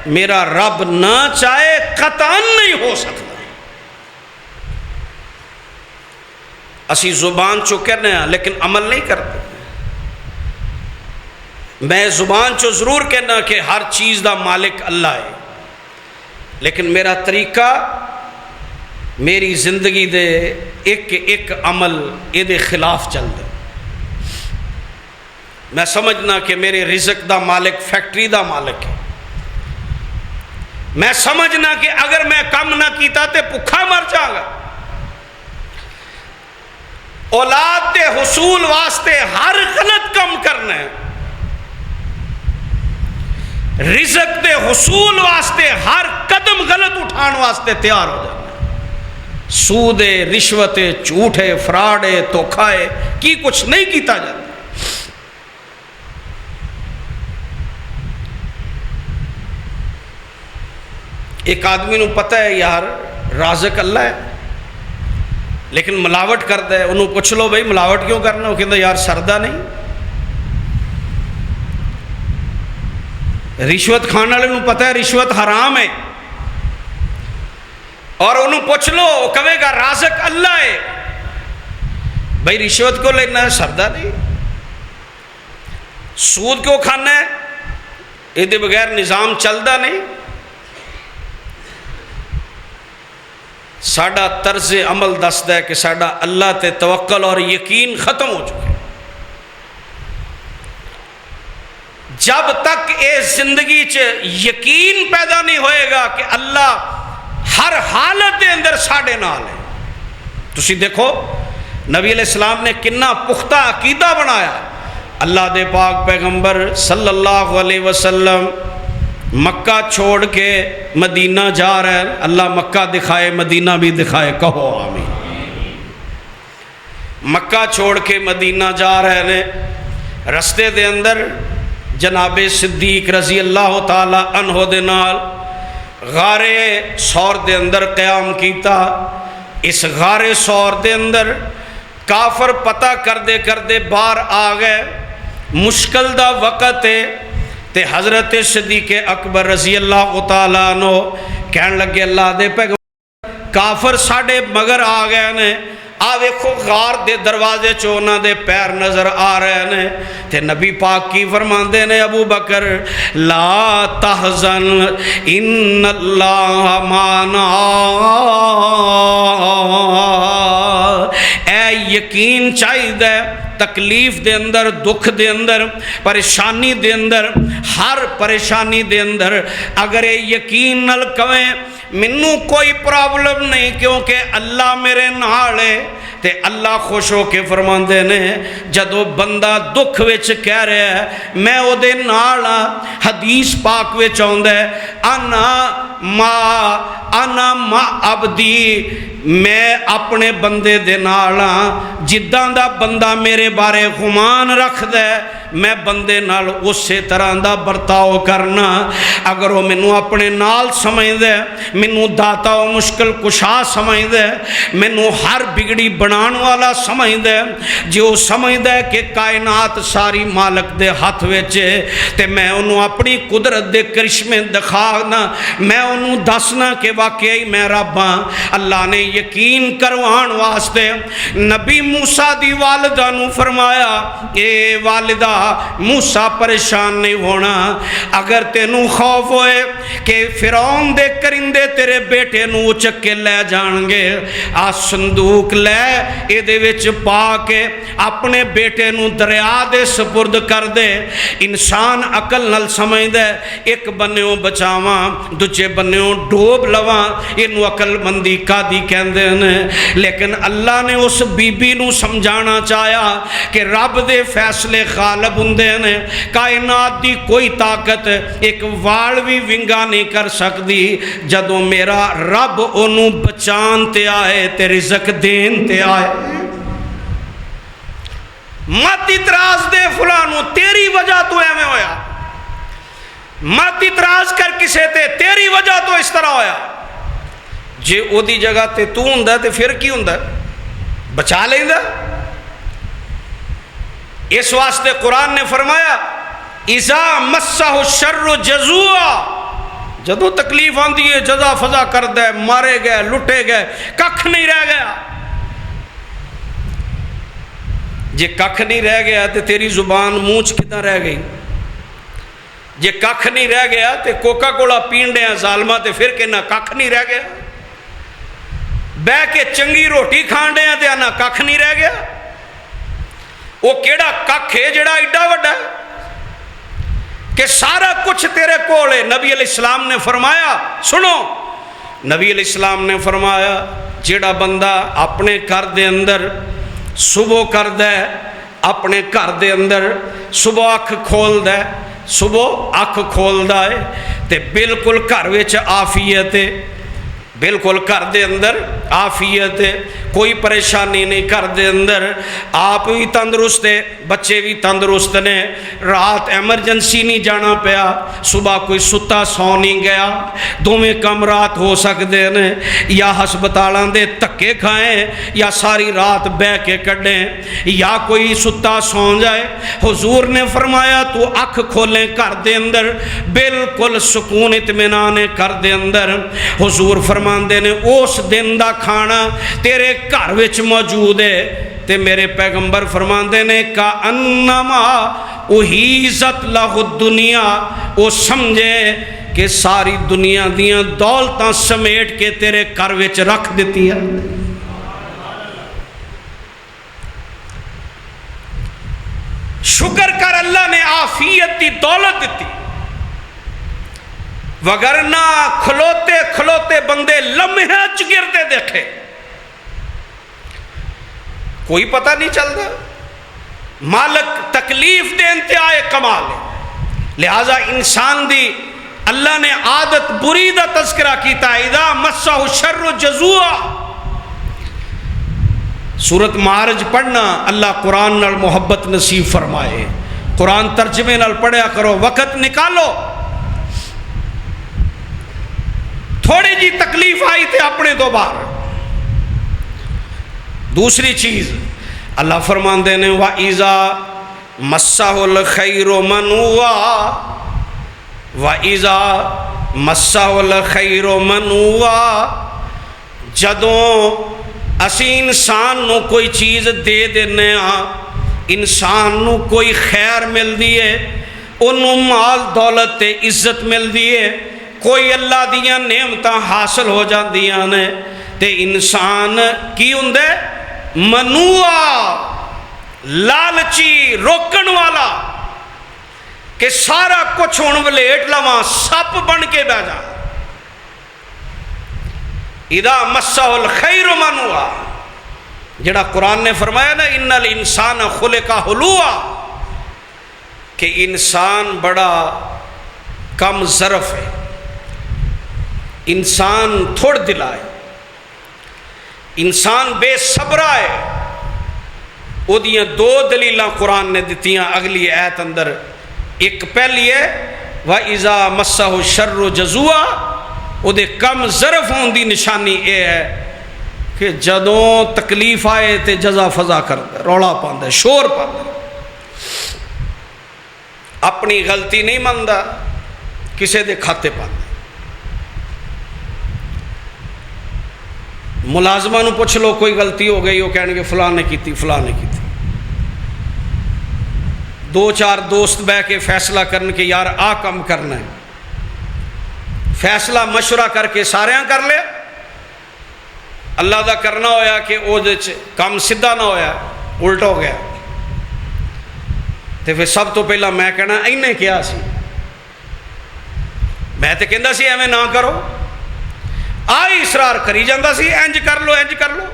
میرا رب نہ چاہے قطعاً نہیں ہو سکتا۔ اسی زبان چو کہنے ہیں لیکن عمل نہیں کرتے۔ میں زبان چو ضرور کہنا کہ ہر چیز دا مالک اللہ ہے، لیکن میرا طریقہ، میری زندگی دے ایک ایک عمل یہ دے خلاف چل دے۔ میں سمجھنا کہ میرے رزق دا مالک فیکٹری دا مالک ہے، میں سمجھنا کہ اگر میں کم نہ کیتا تے بھکھا مر جاؤں گا۔ اولاد دے حصول واسطے ہر غلط کم کرنا ہے، رزق دے حصول واسطے ہر قدم غلط اٹھان واسطے تیار ہو جانا ہے۔ سود ہے، رشوت ہے، جھوٹ ہے، فراڈ ہے، دھوکا ہے، کی کچھ نہیں کیتا جاتا۔ ایک آدمی نو پتہ ہے یار رازق اللہ ہے، لیکن ملاوٹ کرتا ہے، انہوں پوچھ لو بھائی ملاوٹ کیوں کرنا، وہ کہتا یار سردہ نہیں۔ رشوت کھانے والے نو پتہ ہے رشوت حرام ہے، اور انہوں پوچھ لو وہ کہے گا رازق اللہ ہے، بھائی رشوت کیوں لینا ہے، سردہ نہیں۔ سود کیوں کھانا ہے، یہ بغیر نظام چلتا نہیں۔ ساڈا طرز عمل دستا ہے کہ ساڈا اللہ تے توکل اور یقین ختم ہو چکے۔ جب تک اس زندگی چ یقین پیدا نہیں ہوئے گا کہ اللہ ہر حالت دے اندر ساڈے نال ہے. تسی دیکھو نبی علیہ السلام نے کنا پختہ عقیدہ بنایا. اللہ دے پاک پیغمبر صلی اللہ علیہ وسلم مکہ چھوڑ کے مدینہ جا رہے ہیں. اللہ مکہ دکھائے مدینہ بھی دکھائے، کہو آمین. مکہ چھوڑ کے مدینہ جا رہے ہیں. رستے دے اندر جناب صدیق رضی اللہ تعالی عنہ دے نال غار ثور دے اندر قیام کیتا. اس غار ثور دے اندر کافر پتہ کردے باہر آ گئے. مشکل دا وقت ہے تے حضرت صدیق اکبر رضی اللہ تعالیٰ عنہ کہن لگے اللہ دے پیغمبر کافر ساڑے مگر آ گئے نے. آ ویکھو غار دے دروازے چونا دے پیر نظر آ رہے ہیں. تے نبی پاک کی فرماندے نے ابو بکر لا تحزن ان اللہ معنا. اے یقین چاہیے تکلیف دے اندر، دکھ دے اندر، پریشانی دے اندر، ہر پریشانی دے اندر اگر یقین نال کہیں منوں کوئی پرابلم نہیں کیونکہ اللہ میرے نال ہے. تے اللہ خوش ہو کے فرماندے نے جدو بندہ دکھ وچ کہہ رہا ہے میں او دے نال حدیث پاک وچ آوندا ہے انا ما عبدی، میں اپنے بندے دے نال جداں دا بندہ میرے بارے گمان رکھدا ہے میں بندے نال اسی طرح دا برتاؤ کرنا. اگر وہ مینوں اپنے نال سمجھدا ہے، مینوں داتا و مشکل کشا سمجھدا ہے، مینوں ہر بگڑی بنان والا سمجھدا ہے، جو سمجھدا ہے کہ کائنات ساری مالک دے ہاتھ وچ ہے تے میں انہوں اپنی قدرت دے کرشمے دکھانا، میں انہوں دسنا کہ واقعی میں رب ہاں. اللہ نے یقین کروان واسطے نبی موسیٰ دی والدہ نو فرمایا اے والدہ موسیٰ پریشان نہیں ہونا. اگر تینوں خوف ہوئے کہ فرعون دے کرندے تیرے بیٹے نو اچک کے لے جان گے، آ صندوق لے اے دے وچ پا کے اپنے بیٹے نو دریا دے سپرد کر دے. انسان عقل نال سمجھ دے ایک بنیوں بچاواں دوجے بنیوں ڈوب لواں، اینو عقل مندی کا دی کہندے نے. لیکن اللہ نے اس بی بی نو سمجھانا چاہیا کہ رب دے فیصلے غالب ہوندے نے. کائنات دی کوئی طاقت ایک وال بھی ونگا نہیں کر سکتی جدوں میرا رب انہوں بچان تے آئے تے رزق دین تے آئے. مت اتراز دے فلانوں تیری وجہ تو ایویں ہویا، مت اتراز کر کسے تے تیری وجہ تو اس طرح ہویا. جے او دی جگہ تے تو ہوندا تے پھر کی ہوندا، بچا لیندا. اس واسطے قرآن نے فرمایا اذا مسہ الشر جزوعا، جدو تکلیف آندی ہے جزا فضا کر دے، مارے گئے لٹے گئے ککھ نہیں رہ گیا. جے ککھ نہیں رہ گیا تے تیری زبان مونچ کتنا رہ گئی. جے ککھ نہیں رہ گیا تے کوکا کولا پین ڈے ظالمہ تے پھر کہنا ککھ نہیں رہ گیا. بہ کے چنگی روٹی کھان ڈے تے آنا ککھ نہیں رہ گیا. وہ کیڑا ککھ ہے جڑا ایڈا وڈا ہے کہ سارا کچھ تیرے کول ہے. نبی علیہ السلام نے فرمایا، سنو نبی علیہ السلام نے فرمایا جڑا بندہ اپنے گھر دے اندر صبح کر دے، اپنے گھر دے اندر صبح اکھ کھول دے، صبح اکھ کھول دے تے بالکل گھر وچ عافیت ہے، بالکل گھر دے اندر عافیت ہے، کوئی پریشانی نہیں. گھر دے اندر آپ بھی تندرست ہے، بچے بھی تندرست نے، رات ایمرجنسی نہیں جانا پیا، صبح کوئی ستا سو نہیں گیا، دوویں کم رات ہو سکتے ہیں، یا ہسپتالاں دے تکے کھائیں یا ساری رات بہ کے کڈیں، یا کوئی ستا سو جائے. حضور نے فرمایا تو اکھ کھولیں گھر دے اندر بالکل سکون اطمینان گھر دے اندر. حضور فرماندے نے اس دن دا کھانا تیرے گھر وچ موجود ہے. تے میرے پیغمبر فرماندے نے کا انما احیزت لہ الدنیا، وہ سمجھے کہ ساری دنیا دیاں دولتاں سمیٹ کے تیرے گھر وچ رکھ دیتی ہے. شکر کر اللہ نے عافیت دیتی دولت دیتی، وگرنہ کھلوتے کھلوتے بندے لمحے گرتے دیکھے کوئی پتہ نہیں چلتا۔ مالک تکلیف دے انتہائے کمال ہے، لہذا انسان دی اللہ نے عادت بری دا تذکرہ کیتا ہے، اذا مسہ الشر جزوعا۔ سورت معارج پڑھنا، اللہ قرآن نال محبت نصیب فرمائے، قرآن ترجمے نال پڑھیا کرو، وقت نکالو۔ تھوڑی جی تکلیف آئی تھے اپنے دو بار۔ دوسری چیز اللہ فرماندے نے وَإِذَا مَسَّهُ الْخَيْرُ مَنُوعًا، وَإِذَا مَسَّهُ الْخَيْرُ مَنُوعًا، جدوں اسی انسان نو کوئی چیز دے دینے ہاں، انسان نو کوئی خیر مل دیئے، انہوں مال دولت تے عزت مل دیئے، کوئی اللہ دیاں نعمتاں حاصل ہو جاندیاں نے، تے انسان کی ہوندے منوعا، لالچی، روکن والا، کہ سارا کچھ ہون ولیٹ لواں، سپ بن کے بہ جا۔ اذا مسہ الخیر منوعا، جڑا قرآن نے فرمایا نا ان الانسان خلق ہلوعا، کہ انسان بڑا کم ظرف ہے، انسان تھوڑ دلا ہے، انسان بے صبرہ ہے۔ وہ دیاں دو دلیلاں قرآن نے دیتیاں اگلی آیت اندر، ایک پہلی ہے وَإِذَا مَسَّهُ الشَّرُّ جَزُوعًا، وہ دے کم ظرف ہون دی نشانی اے ہے کہ جدوں تکلیف آئے تے جزا فضا کر دے، روڑا پاندے، شور پاندے، اپنی غلطی نہیں مندہ، کسے دے کھاتے پاندے۔ ملازمہ نو پوچھ لو کوئی غلطی ہو گئی، وہ کہنے کہ فلاں نے کیتی فلاں نے کیتی، دو چار دوست بہ کے فیصلہ کرن کہ یار آ کم کرنا ہے، فیصلہ مشورہ کر کے سارے کر لے، اللہ دا کرنا ہویا کہ او دے کام سدھا نہ ہویا، الٹا ہو گیا، تے پھر سب تو پہلا میں کہنا اینے کیا سی، میں تے کہندا سی ایویں نہ کرو، آئی اصرار کری جاندہ سی انج کر لو انج کر لو،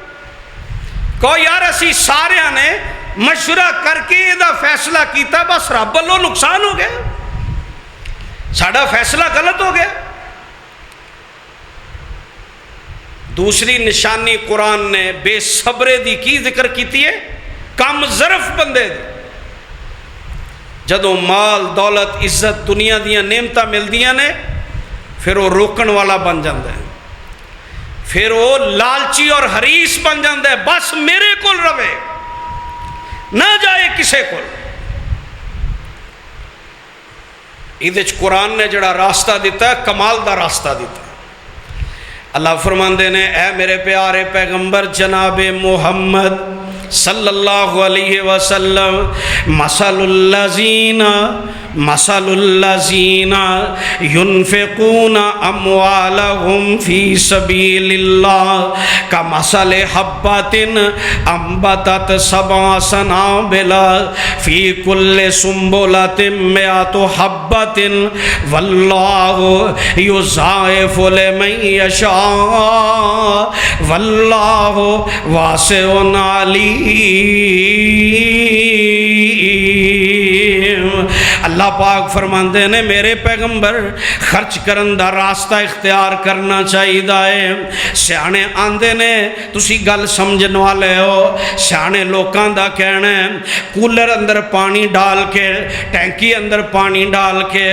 کوئی یار اسی سارے نے مشورہ کر کے دا فیصلہ کیتا، بس رب اللہ نقصان ہو گیا، ساڑا فیصلہ غلط ہو گیا۔ دوسری نشانی قرآن نے بے صبرے دی کی ذکر کیتی ہے، کم ظرف بندے دی، جدوں مال دولت عزت دنیا دیاں نعمتاں مل دیاں نے، پھر وہ روکن والا بن جاندہ ہے، پھر وہ لالچی اور حریص بن جاندہ ہے، بس میرے کول روے، نہ جائے کسے کول۔ ایدھچ قرآن نے جڑا راستہ دیتا ہے کمال دا راستہ دیتا ہے۔ اللہ فرماندے نے اے میرے پیارے پیغمبر جناب محمد صلی اللہ علیہ وسلم، مثل الذین ينفقون اموالهم فی سبیل اللہ کمثل حبۃ انبتت سبع سنابل فی کل سنبلۃ مئۃ حبۃ واللہ یضاعف لمن یشاء واللہ واسع علیم۔ اللہ پاک فرماندے نے میرے پیغمبر خرچ کرن دا راستہ اختیار کرنا چاہیے ہے۔ سیانے آندے نے تسی گل سمجھن والے ہو، سیانے لوکاں دا کہنا ہے کولر اندر پانی ڈال کے ٹینکی اندر پانی ڈال کے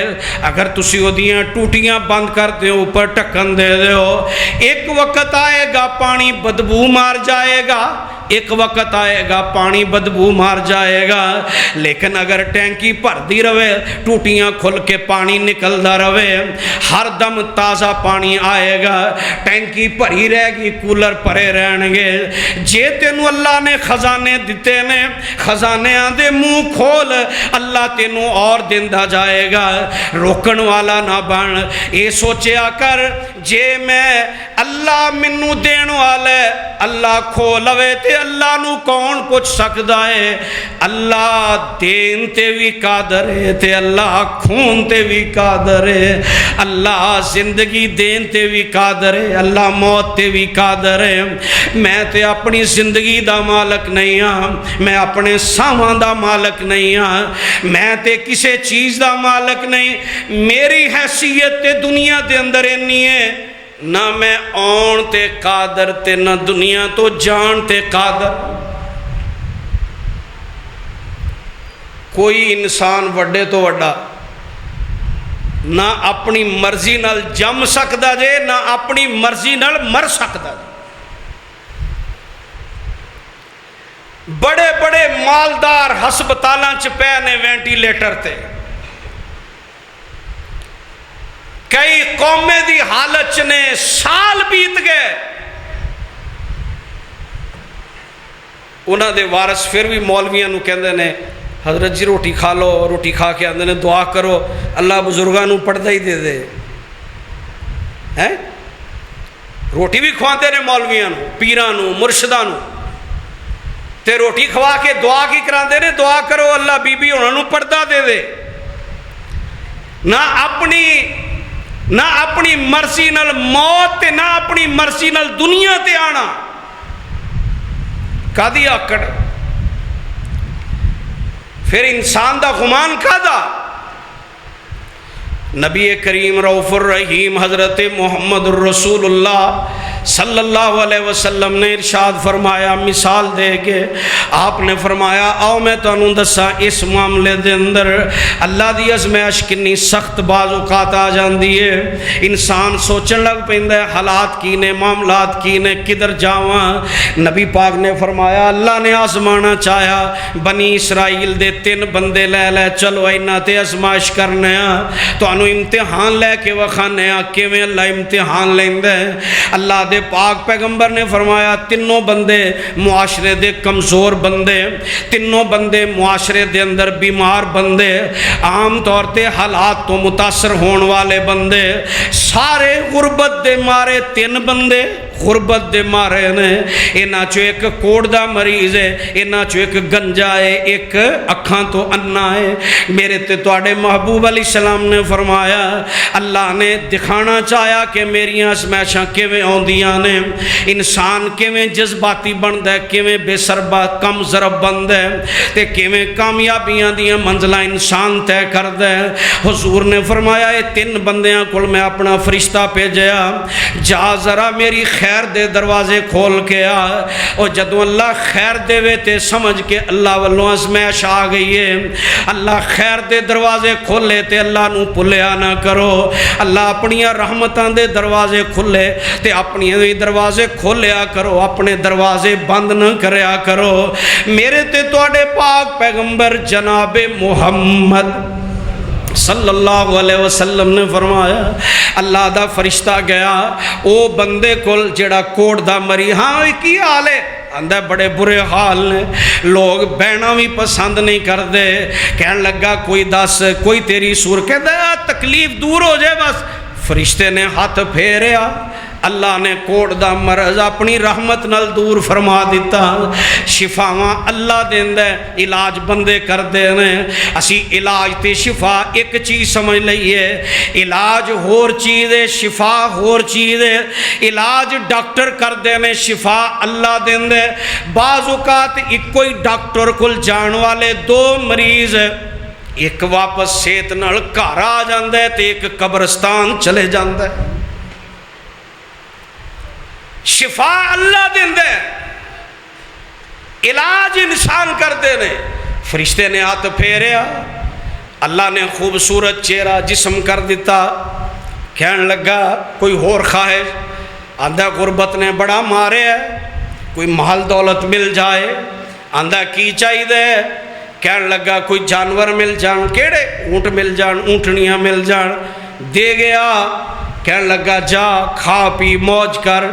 اگر تسی ودیاں ٹوٹیاں بند کر دے اوپر ٹکن دے دے ہو، ایک وقت آئے گا پانی بدبو مار جائے گا، ایک وقت آئے گا پانی بدبو مار جائے گا، لیکن اگر ٹینکی بھر دی رہے ٹوٹیاں کھل کے پانی نکلدا رہے، ہر دم تازہ پانی آئے گا، ٹینکی بھری رہے گی، کولر بھرے رہن گے۔ جے تینوں اللہ نے خزانے دیتے نے، خزانے آندے منہ کھول، اللہ تینوں اور دیندا جائے گا، روکن والا نہ بن۔ اے سوچیا کر جے میں اللہ منو دین والے اللہ کھو لوے تے اللہ نو کون پوچھ سکدا ہے؟ اللہ دین تے بھی قادر ہے تے اللہ کھون تے بھی قادر ہے، اللہ زندگی دین تے بھی قادر ہے، اللہ موت تے بھی قادر ہے۔ میں تے اپنی زندگی دا مالک نہیں ہاں، میں اپنے ساواں دا مالک نہیں ہاں، میں تے کسے چیز دا مالک نہیں۔ میری حیثیت تے دنیا دے اندر اینی ہے، نہ میں آن تے قادر تے نہ دنیا تو جان تے قادر۔ کوئی انسان وڈے تو وڈا نہ اپنی مرضی نال جم سکدا جے، نہ اپنی مرضی نال مر سکدا جے۔ بڑے بڑے مالدار ہسپتالاں چ پے نے وینٹیلیٹر تے، کئی قومیں دی حالت نے سال بیت گئے، انہاں دے وارث پھر بھی مولویاں نو کہندے نے حضرت جی روٹی کھا لو، روٹی کھا کے آندے نے دعا کرو اللہ بزرگاں نو پردہ ہی دے دے۔ روٹی بھی کھواندے نے مولویاں نو، پیراں نو، مرشداں نو، تے روٹی کھوا کے دعا کی کراندے نے دعا کرو اللہ بی بی انہاں نو پردہ دے دے۔ نہ اپنی مرضی نال موت تے نہ اپنی مرضی نال دنیا تے آنا، کادی آکڑ؟ پھر انسان دا گمان کادا؟ نبی کریم رؤوف الرحیم حضرت محمد الرسول اللہ صلی اللہ علیہ وسلم نے ارشاد فرمایا، مثال دے کے آپ نے فرمایا آؤ میں تانوں دساں اس معاملے دے اندر اللہ دی آزمائش کنی سخت بعض اوقات آ جاندی ہے، انسان سوچن لگ پیندا ہے حالات کی نے، معاملات کی نے، کدھر جاواں۔ نبی پاک نے فرمایا اللہ نے آزمانا چاہیا بنی اسرائیل دے 3 بندے لے چلو انہاں تے آزمائش کرنے تو امتحان لے کے وکھانے کیویں اللہ امتحان لیندا ہے۔ اللہ دے پاک پیغمبر نے فرمایا تینوں بندے معاشرے دے کمزور بندے، تینوں بندے معاشرے دے اندر بیمار بندے، عام طور تے حالات تو متاثر ہون والے بندے، سارے غربت دے مارے 3 بندے غربت دے مارے نے، انہاں چو ایک کوڑ دا مریض ہے، انہاں چو ایک گنجا ہے، ایک اکھاں تو انا ہے۔ میرے تے تواڈے محبوب علیہ السلام نے فرمایا اللہ نے دکھانا چاہیا کہ میری آزمائشاں کیویں آندیاں نے، انسان کیویں جذباتی بندا ہے، کیویں بے سربت کم ضرب بندا ہے تے کیویں کامیابیاں دیاں منزلاں انسان طے کردا ہے۔ حضور نے فرمایا اے 3 بندیاں کول میں اپنا فرشتہ بھیجیا، جا ذرا میری خیر دے دروازے کھول کے آ، اور جدوں اللہ خیر دے وے تے سمجھ کے اللہ والوں آزمائش آ گئی ہے۔ اللہ خیر دے دروازے کھولے تے اللہ نو بھلیا نہ کرو، اللہ اپنی رحمتاں دے دروازے کھلے تے اپنی دروازے کھولیا کرو، اپنے دروازے بند نہ کریا کرو۔ میرے تے تواڈے پاک پیغمبر جناب محمد صلی اللہ علیہ وسلم نے فرمایا اللہ دا فرشتہ گیا او بندے کول جڑا کوڑ دا مری، ہاں کی حال ہے؟ آندہ بڑے برے حال نے، لوگ بہنا بھی پسند نہیں کردے، کہن لگا کوئی دس کوئی تیری سور، کہتا تکلیف دور ہو جائے بس۔ فرشتے نے ہاتھ پھیریا، اللہ نے کوڑ دا مرض اپنی رحمت نال دور فرما دیتا۔ شفاواں اللہ دیندا ہے، علاج بندے کردے نے۔ اسی علاج تے شفا ایک چیز سمجھ لئیے، علاج ہور چیز ہے، شفا ہور چیز ہے۔ علاج ڈاکٹر کردے نے، شفا اللہ دیندا ہے۔ بعض اوقات ایک کوئی ڈاکٹر کول جان والے 2 مریض، ایک واپس صحت نال گھر آ جاندا ہے تے ایک قبرستان چلے جاندا ہے۔ شفا اللہ دیندا ہے، علاج انسان کردے نے۔ فرشتے نے ہاتھ پھیریا، اللہ نے خوبصورت چہرہ جسم کر دیتا، کہن لگا کوئی ہور خواہش؟ آندھا غربت نے بڑا مارے ہے، کوئی مال دولت مل جائے۔ آندھا کی چاہیے؟ کہن لگا کوئی جانور مل جان، کیڑے؟ اونٹ مل جان، اونٹنیاں مل جان۔ دے گیا، کہن لگا جا کھا پی موج کر۔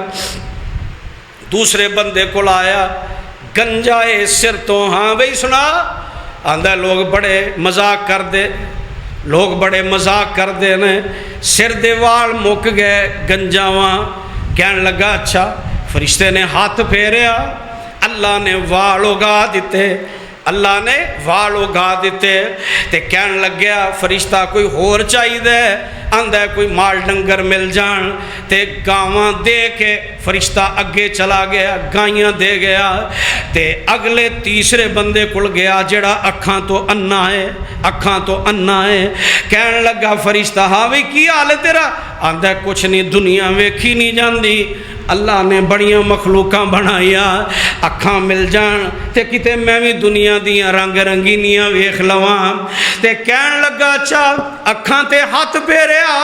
دوسرے بندے کو لایا، گنجائے سر تو، ہاں بھئی سنا؟ آندھا لوگ بڑے مذاق کر دے، لوگ بڑے مذاق کرتے ہیں، سر دے وال مک گئے گنجاواں، کہنے لگا اچھا، فرشتے نے ہاتھ پھیریا، اللہ نے وال اگا دیتے، اللہ نے وال اگا دیتے، تے کہن لگیا فرشتہ کوئی ہور چاہیے دے، آندہ کوئی مال ڈنگر مل جان، تے گاواں دے کے فرشتہ اگے چلا گیا، گائیاں دے گیا، تے اگلے تیسرے بندے کل گیا جڑا اکھاں تو انا ہے، اکھاں تو انا ہے، کہن لگا فرشتہ ہاں بھی کی حال ہے تیرا؟ آندہ کچھ نہیں، دنیا ویکھی نہیں جاندی، اللہ نے بڑیاں مخلوقاں بنایا، اکھاں مل جان تے کتے میں بھی دنیا دیاں رنگ رنگینیاں ویکھ لواں، تے کہن لگا اچھا اکھاں تے ہاتھ پھیریا،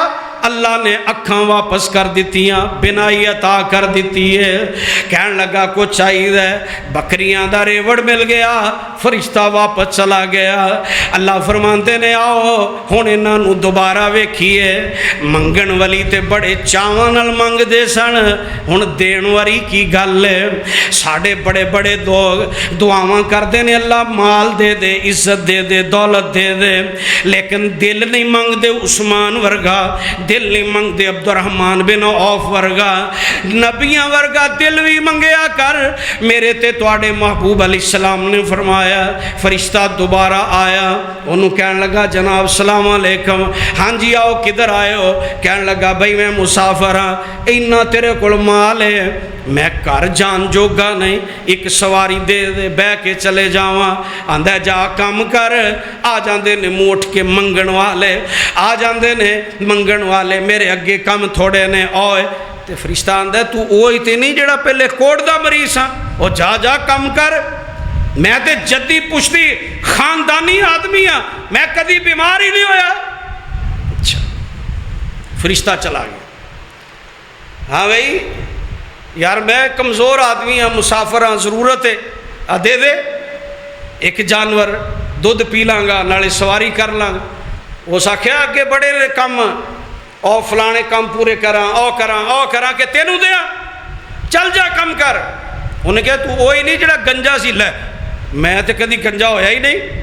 اللہ نے اکھاں واپس کر دیتیاں، بینائی عطا کر دیتی ہے، کہن لگا کچھ چاہیے، بکریاں دا ریوڑ مل گیا، فرشتہ واپس چلا گیا، اللہ فرماندے نے آؤ ہن انہاں نوں دوبارہ ویکھیے، منگن والی تے بڑے چاواں نال منگ دے سن، ہن دین واری کی گل ہے، ساڈے بڑے بڑے دعاواں کردے نے اللہ مال دے دے، عزت دے دے، دولت دے دے، لیکن دل نہیں منگ دے عثمان ورگا، دل نہیں منگ دے عبد الرحمن بن عوف ورگا، نبیاں ورگا دل بھی منگیا کر، میرے تے تواڈے محبوب علیہ السلام نے فرمایا، فرشتہ دوبارہ آیا، انہوں کہنے لگا جناب السلام علیکم، ہاں جی آؤ کدھر آئے ہو؟ کہنے لگا بھئی میں مسافر ہاں، اینا تیرے کول مال ہے، میں گھر جان جوگا نہیں، ایک سواری دے دے بہ کے چلے جاواں، آندہ جا کام کر، آ جاندے نے موٹ کے منگن والے، آ جاندے نے منگن والے، میرے اگے کم تھوڑے نے اوئے، تے فرشتہ آندہ تو اوہی تے نہیں جڑا پہلے کوڑ دا مریض ہاں، او جا جا کم کر، میں تے جدی پشتی خاندانی آدمی ہاں، میں کدی بیمار ہی نہیں ہویا۔ اچھا فرشتہ چلا گیا، ہاں بھئی یار میں کمزور آدمی ہاں، مسافر ہاں، ضرورت ہے، دے دے ایک جانور، دودھ پی لانگا نالے سواری کر لانگا، وہ ساکھیا آگے بڑے رہے کم، او فلانے کم پورے کراں، او کراں کہ تینوں دیا، چل جا کم کر، انہیں کہا تو وہی نہیں جڑا گنجا سی لے، میں تے کدی گنجا ہویا ہی نہیں،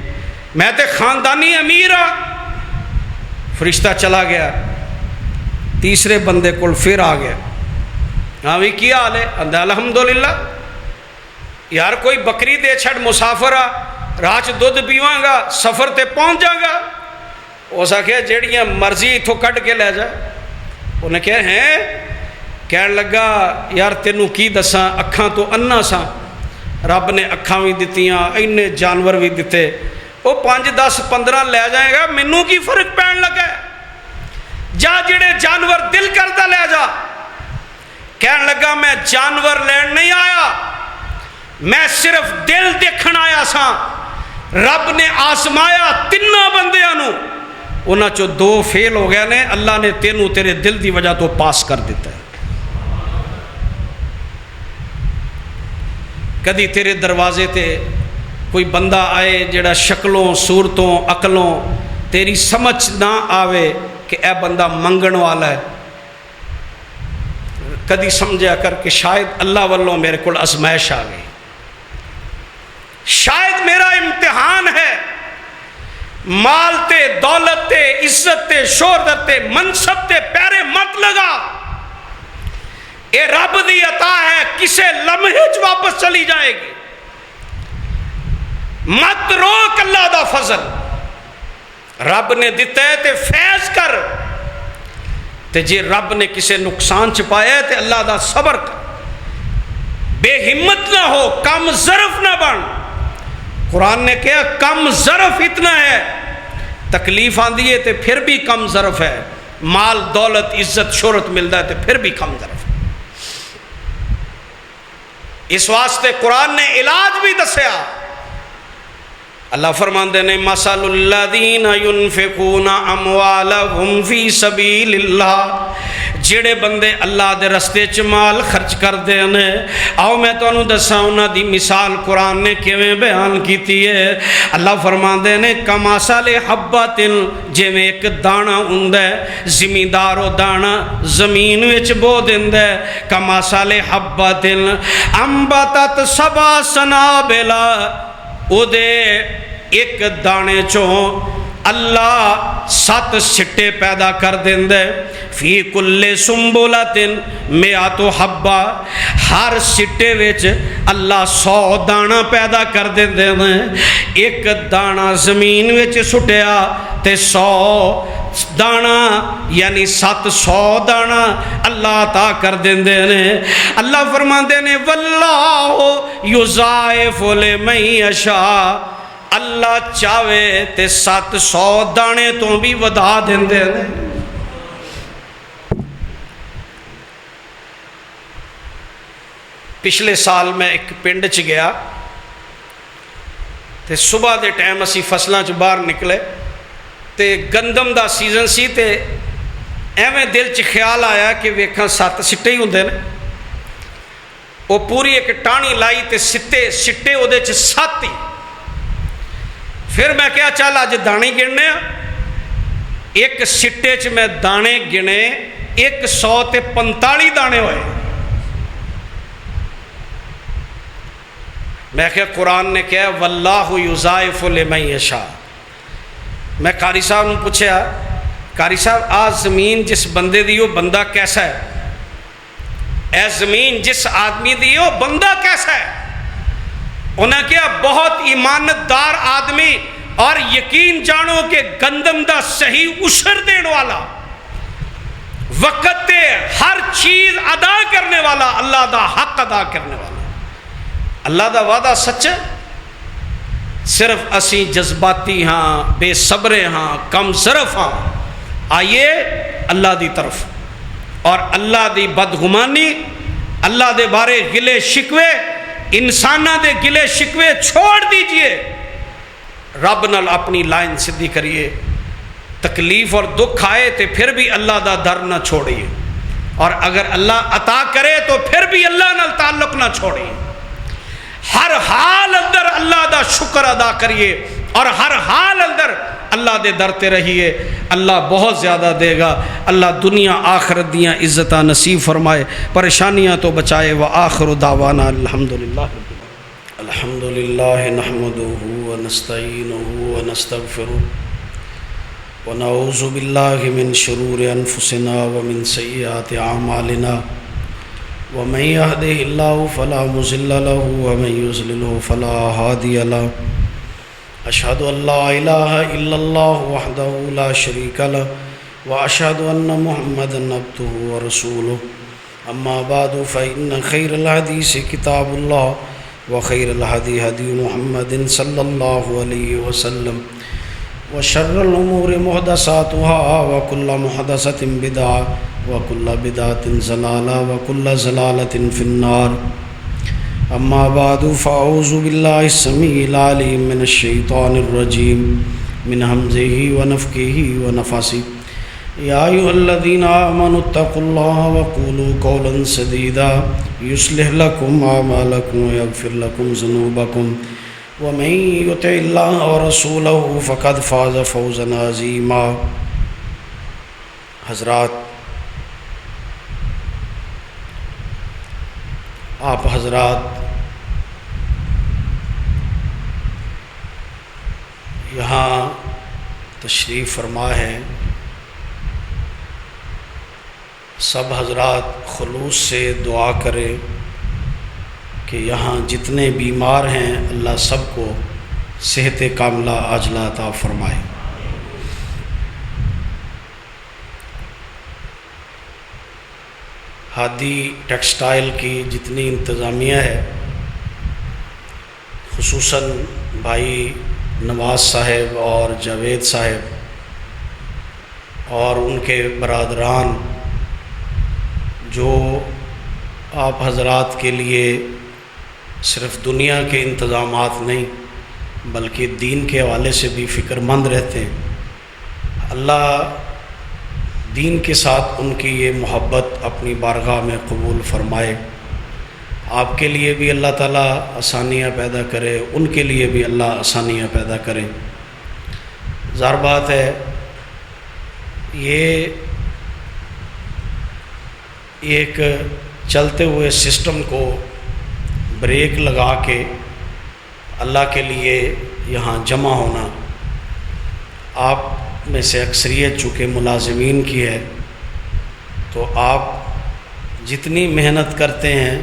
میں تے خاندانی امیر ہاں۔ فرشتہ چلا گیا، تیسرے بندے کول پھر آ گیا، ہاں بھی کیا حال ہے؟ اندہ الحمدللہ، یار کوئی بکری دے چھڑ مسافر آ، راج دودھ پیواں گا، سفر تے پہنچ جا گا، وہ ساکھیا جیڑیاں مرضی تھو کٹ کے لے جا، انہیں کہا ہیں، کہنے لگا یار تینوں کی دساں، اکھاں تو انا ساں، رب نے اکھاں بھی دیتیاں، اینے جانور بھی دیتے، وہ 5 10 15 لے جائے گا، منوں کی فرق پہن لگا ہے، جا جڑے جانور دل کردہ لے جا، کہنے لگا میں جانور لین نہیں آیا، میں صرف دل دیکھن آیا سا، رب نے آزمایا تینوں بندیاں نو، انہاں چو 2 فیل ہو گئے نے، اللہ نے تینوں تیرے دل دی وجہ تو پاس کر دیتا ہے۔ کدی تیرے دروازے تے کوئی بندہ آئے جڑا شکلوں صورتوں عقلوں تیری سمجھ نہ آوے کہ اے بندہ منگن والا ہے، کدی سمجھا کر کہ شاید اللہ والوں میرے کو آزمائش آ گئی، شاید میرا امتحان ہے، مال تے دولت تے عزت تے شہرت تے منصب تے پیرے مت لگا، اے رب دی عطا ہے، کسے لمحے چ واپس چلی جائے گی، مت روک اللہ دا فضل، رب نے دیتا ہے تے فیض کر، تے جے رب نے کسے نقصان چھپایا ہے تے اللہ دا صبر کر، بے ہمت نہ ہو، کم ظرف نہ بن، قرآن نے کہا کم ظرف اتنا ہے، تکلیف آندھی ہے تے پھر بھی کم ظرف ہے، مال دولت عزت شہرت ملتا ہے تے پھر بھی کم ظرف ہے، اس واسطے قرآن نے علاج بھی دسیا، اللہ فرماندے نے مثل الذین ينفقون اموالهم فی سبیل اللہ، جڑے بندے اللہ دے رستے چ مال خرچ کردے نے، آؤ میں تانوں دساں انہاں دی مثال قرآن نے کیویں بیان کیتی ہے، اللہ فرماندے نے کمثل حبۃ، جویں ایک دانا ہوندا ہے، زمیندار او دانا زمین وچ بو دیندا ہے، کمثل حبۃ انبتت 7 سنابل، او دے ایک دانے چوں اللہ 7 سٹے پیدا کر دیندے، فی کل سنبلۃ مئۃ حبہ، ہر سٹے وچ اللہ 100 دانا پیدا کر دیندے نے۔ ایک دانا زمین وچ سٹیا تے 100 دانا یعنی 700 دانا اللہ عطا کر دیندے نے۔ اللہ فرماندے نے واللہ یضاعف لمن یشاء، اللہ چاہے تے 700 دانے تو بھی ودا دیندے نے۔ پچھلے سال میں ایک پنڈ چ گیا تے صبح دے ٹائم اسی فصلاں چ باہر نکلے تے گندم دا سیزن سی تے ایویں دل چ خیال آیا کہ ویکھاں 7 سٹے ہی ہوندے نے۔ وہ پوری ایک ٹانی لائی تے سٹے وہ 7 ہی۔ پھر میں کہا چل اج دانے گننے، ایک سٹے چ میں دانے گنے 145 دانے ہوئے۔ میں کہا قرآن نے کہا واللہ یضاعف لمن یشاء۔ میں قاری صاحب نے پوچھا قاری صاحب آج زمین جس بندے دی وہ بندہ کیسا ہے؟ اے زمین جس آدمی دی وہ بندہ کیسا ہے؟ انہیں کہا بہت ایماندار آدمی اور یقین جانو کہ گندم دا صحیح عشر دین والا، وقت تے ہر چیز ادا کرنے والا، اللہ دا حق ادا کرنے والا۔ اللہ دا وعدہ سچ ہے، صرف اسی جذباتی ہاں، بے صبرے ہاں، کم ظرف ہاں۔ آئیے اللہ دی طرف، اور اللہ دی بدگمانی، اللہ دے بارے گلے شکوے، انسانہ دے گلے شکوے چھوڑ دیجئے، رب نال اپنی لائن سدھی کریے۔ تکلیف اور دکھ آئے تو پھر بھی اللہ دا در نہ چھوڑیے، اور اگر اللہ عطا کرے تو پھر بھی اللہ نال تعلق نہ چھوڑیے۔ ہر حال اندر اللہ دا شکر ادا کریے، اور ہر حال اندر اللہ دے درتے رہیے، اللہ بہت زیادہ دے گا۔ اللہ دنیا آخرت دیاں عزتاں نصیب فرمائے، پریشانیاں تو بچائے۔ وآخر دعوانا الحمدللہ نحمدہ ونستعینہ ونستغفرہ ونعوذ باللہ من شرور انفسنا ومن سیئات اعمالنا، ومن يهده الله فلا مضل له ومن يضلل فلا هادي له، أشهد أن لا إله إلا الله وحده لا شريك له، وأشهد أن محمدا عبده ورسوله، أما بعد فإن خير الحديث كتاب الله، وخير الهدي هدي محمد صلى الله عليه وسلم، وشر الأمور محدثاتها، وكل محدثة بدعة، وكل بدعة ضلالة، وكل ضلالة في النار۔ أما بعد فأعوذ بالله السميع العليم من الشيطان الرجيم من همزه ونفخه ونفثه، يا أيها الذين آمنوا اتقوا الله وقولوا قولا سديدا يصلح لكم أعمالكم ويغفر لكم ذنوبكم، ومن يطع الله ورسوله فقد فاز فوزا عظيما۔ حضرات، آپ حضرات یہاں تشریف فرما ہے، سب حضرات خلوص سے دعا کرے کہ یہاں جتنے بیمار ہیں اللہ سب کو صحت کاملہ عاجلہ عطا فرمائے۔ ہادی ٹیکسٹائل کی جتنی انتظامیہ ہے، خصوصاً بھائی نواز صاحب اور جاوید صاحب اور ان کے برادران، جو آپ حضرات کے لیے صرف دنیا کے انتظامات نہیں بلکہ دین کے حوالے سے بھی فکر مند رہتے ہیں، اللہ دین کے ساتھ ان کی یہ محبت اپنی بارگاہ میں قبول فرمائے۔ آپ کے لیے بھی اللہ تعالیٰ آسانیاں پیدا کرے، ان کے لیے بھی اللہ آسانیاں پیدا کرے۔ ظاہر بات ہے یہ ایک چلتے ہوئے سسٹم کو بریک لگا کے اللہ کے لیے یہاں جمع ہونا، آپ میں سے اکثریت چونکہ ملازمین کی ہے، تو آپ جتنی محنت کرتے ہیں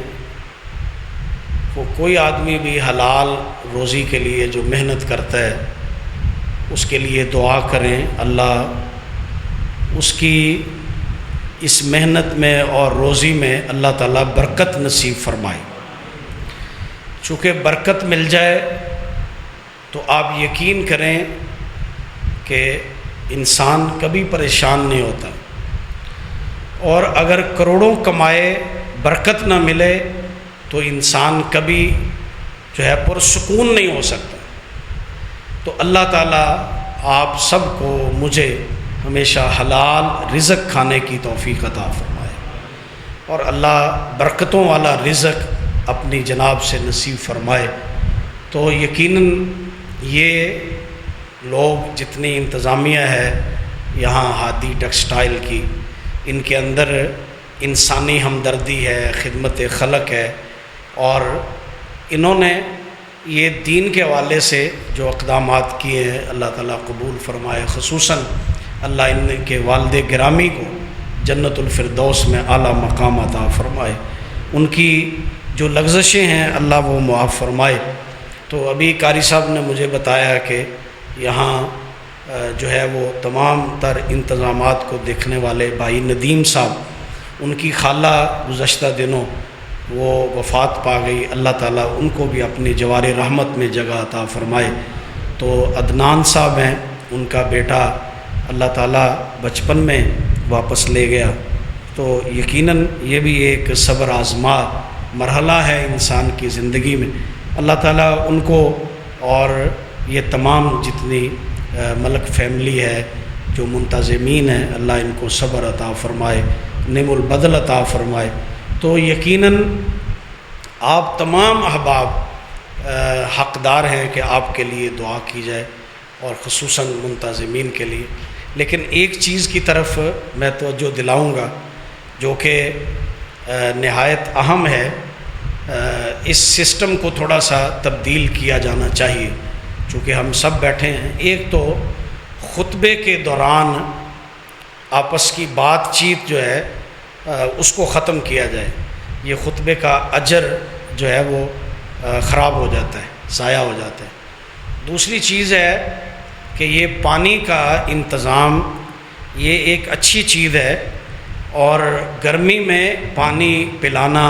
وہ کوئی آدمی بھی حلال روزی کے لیے جو محنت کرتا ہے اس کے لیے دعا کریں، اللہ اس کی اس محنت میں اور روزی میں اللہ تعالیٰ برکت نصیب فرمائے۔ چونکہ برکت مل جائے تو آپ یقین کریں کہ انسان کبھی پریشان نہیں ہوتا، اور اگر کروڑوں کمائے برکت نہ ملے تو انسان کبھی جو ہے پرسکون نہیں ہو سکتا۔ تو اللہ تعالیٰ آپ سب کو، مجھے ہمیشہ حلال رزق کھانے کی توفیق عطا فرمائے، اور اللہ برکتوں والا رزق اپنی جناب سے نصیب فرمائے۔ تو یقیناً یہ لوگ جتنی انتظامیہ ہے یہاں ہادی ٹیکسٹائل کی، ان کے اندر انسانی ہمدردی ہے، خدمت خلق ہے، اور انہوں نے یہ دین کے حوالے سے جو اقدامات کیے ہیں اللہ تعالیٰ قبول فرمائے۔ خصوصاً اللہ ان کے والد گرامی کو جنت الفردوس میں اعلیٰ مقام عطا فرمائے، ان کی جو لغزشیں ہیں اللہ وہ معاف فرمائے۔ تو ابھی قاری صاحب نے مجھے بتایا کہ یہاں جو ہے وہ تمام تر انتظامات کو دیکھنے والے بھائی ندیم صاحب، ان کی خالہ گزشتہ دنوں وہ وفات پا گئی، اللہ تعالیٰ ان کو بھی اپنی جوار رحمت میں جگہ عطا فرمائے۔ تو عدنان صاحب ہیں، ان کا بیٹا اللہ تعالیٰ بچپن میں واپس لے گیا۔ تو یقیناً یہ بھی ایک صبر آزما مرحلہ ہے انسان کی زندگی میں۔ اللہ تعالیٰ ان کو اور یہ تمام جتنی ملک فیملی ہے جو منتظمین ہیں، اللہ ان کو صبر عطا فرمائے، نعم البدل عطا فرمائے۔ تو یقیناً آپ تمام احباب حقدار ہیں کہ آپ کے لیے دعا کی جائے، اور خصوصاً منتظمین کے لیے۔ لیکن ایک چیز کی طرف میں توجہ دلاؤں گا جو کہ نہایت اہم ہے، اس سسٹم کو تھوڑا سا تبدیل کیا جانا چاہیے چونکہ ہم سب بیٹھے ہیں۔ ایک تو خطبے کے دوران آپس کی بات چیت جو ہے اس کو ختم کیا جائے، یہ خطبے کا اجر جو ہے وہ خراب ہو جاتا ہے، ضائع ہو جاتا ہے۔ دوسری چیز ہے کہ یہ پانی کا انتظام یہ ایک اچھی چیز ہے، اور گرمی میں پانی پلانا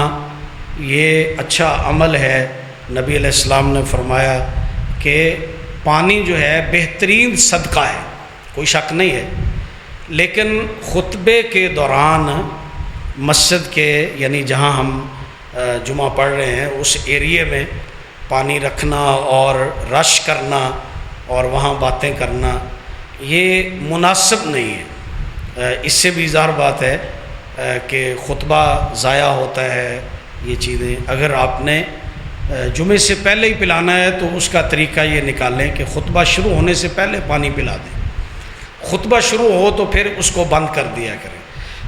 یہ اچھا عمل ہے۔ نبی علیہ السلام نے فرمایا کہ پانی جو ہے بہترین صدقہ ہے، کوئی شک نہیں ہے، لیکن خطبے کے دوران مسجد کے یعنی جہاں ہم جمعہ پڑھ رہے ہیں اس ایریے میں پانی رکھنا اور رش کرنا اور وہاں باتیں کرنا یہ مناسب نہیں ہے۔ اس سے بھی ظاہر بات ہے کہ خطبہ ضائع ہوتا ہے۔ یہ چیزیں اگر آپ نے جمعے سے پہلے ہی پلانا ہے تو اس کا طریقہ یہ نکالیں کہ خطبہ شروع ہونے سے پہلے پانی پلا دیں، خطبہ شروع ہو تو پھر اس کو بند کر دیا کریں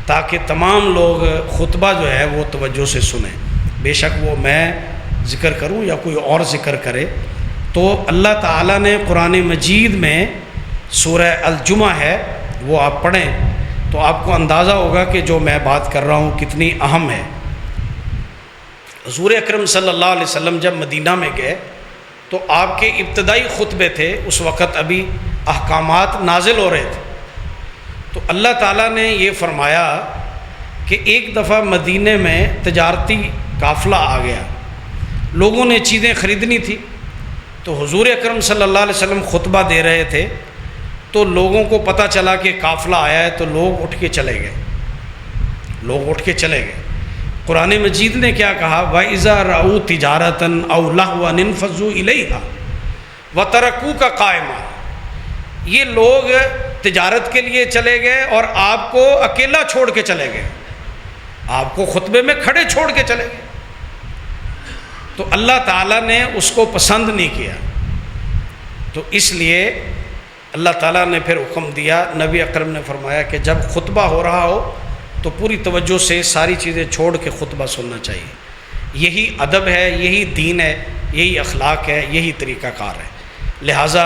تاکہ تمام لوگ خطبہ جو ہے وہ توجہ سے سنیں۔ بے شک وہ میں ذکر کروں یا کوئی اور ذکر کرے، تو اللہ تعالیٰ نے قرآن مجید میں سورہ الجمعہ ہے وہ آپ پڑھیں تو آپ کو اندازہ ہوگا کہ جو میں بات کر رہا ہوں کتنی اہم ہے۔ حضور اکرم صلی اللہ علیہ وسلم جب مدینہ میں گئے تو آپ کے ابتدائی خطبے تھے، اس وقت ابھی احکامات نازل ہو رہے تھے۔ تو اللہ تعالیٰ نے یہ فرمایا کہ ایک دفعہ مدینے میں تجارتی قافلہ آ گیا، لوگوں نے چیزیں خریدنی تھی، تو حضور اکرم صلی اللہ علیہ وسلم خطبہ دے رہے تھے تو لوگوں کو پتہ چلا کہ قافلہ آیا ہے، تو لوگ اٹھ کے چلے گئے۔ قرآن مجید نے کیا کہا؟ وَإِذَا رَأَوْا تِجَارَةً أَوْ لَهْوًا انفَضُّوا إِلَيْهَا وَتَرَكُوكَ قَائِمًا، یہ لوگ تجارت کے لیے چلے گئے اور آپ کو اکیلا چھوڑ کے چلے گئے، آپ کو خطبے میں کھڑے چھوڑ کے چلے گئے۔ تو اللہ تعالیٰ نے اس کو پسند نہیں کیا، تو اس لیے اللہ تعالیٰ نے پھر حکم دیا، نبی اکرم نے فرمایا کہ جب خطبہ ہو رہا ہو تو پوری توجہ سے ساری چیزیں چھوڑ کے خطبہ سننا چاہیے۔ یہی ادب ہے، یہی دین ہے، یہی اخلاق ہے، یہی طریقہ کار ہے۔ لہٰذا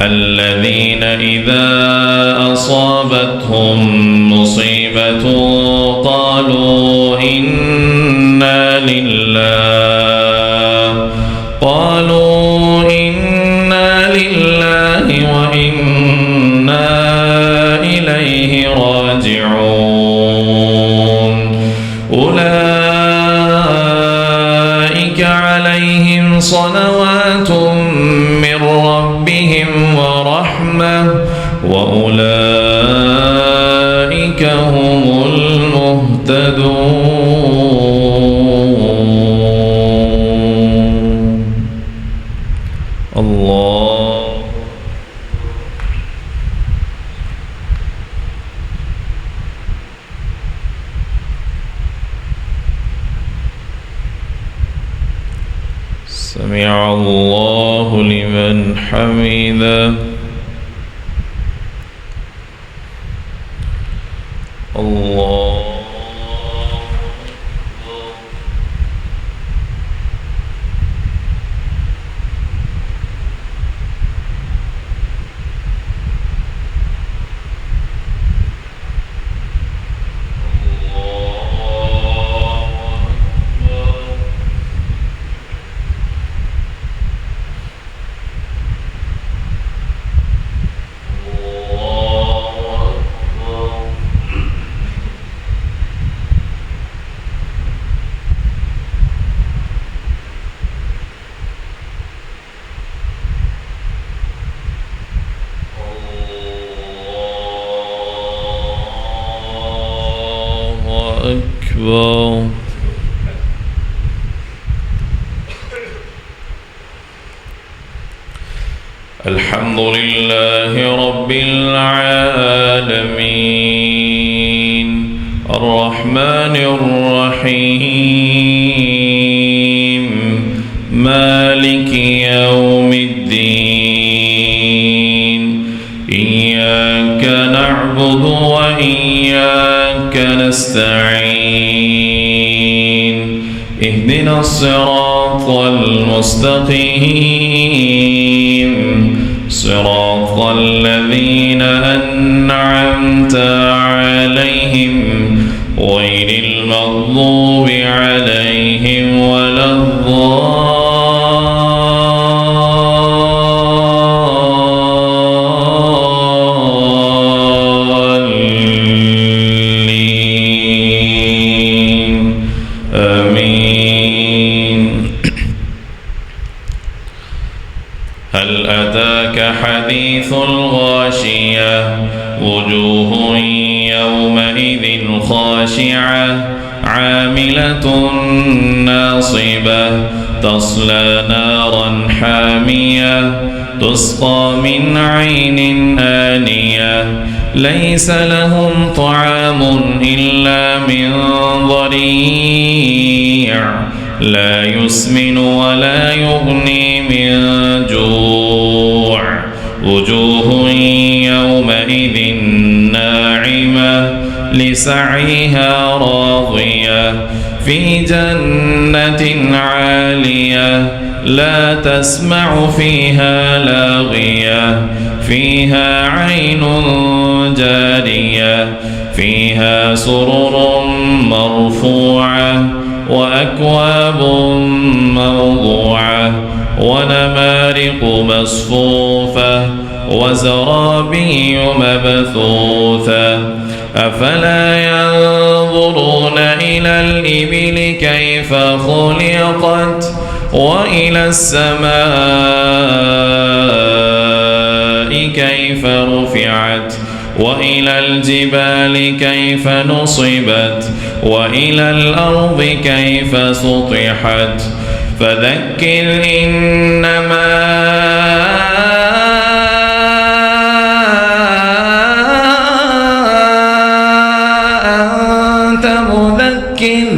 الذين إذا أصابتهم مصيبة قالوا إنا لله وإنا إليه راجعون أولئك عليهم صلوات من ربهم ورحمة وأولئك هم المهتدون. الله سمع الله لمن حمده. الله أكبر. الحمد لله رب العالمين الرحمن الرحيم مالك يوم الدين إياك نعبد وإياك نستعين اهدنا الصراط المستقيم صراط الذين أنعمت عليهم غير المغضوب عليهم ولا الضالين آمين. هل أتاك حديث الغاشية وجوه يومئذ خاشعة عاملة ناصبة تصلى نارا حامية تسقى من عين آنية ليس لهم طعام إلا من ضريع لا يسمن ولا يغني من جوع وجوه يومئذ ناعمة لسعيها راضية في جنة عالية لا تسمع فيها لاغية فيها عين جارية فيها سرر مرفوعة وأكواب موضوعة ونمارق مصفوفة وزرابي مبثوثة أفلا ينظرون إلى الإبل كيف خلقت وإلى السماء كيف رفعت وإلى الجبال كيف نصبت وإلى الأرض كيف سطحت فذكر إنما أنت مذكر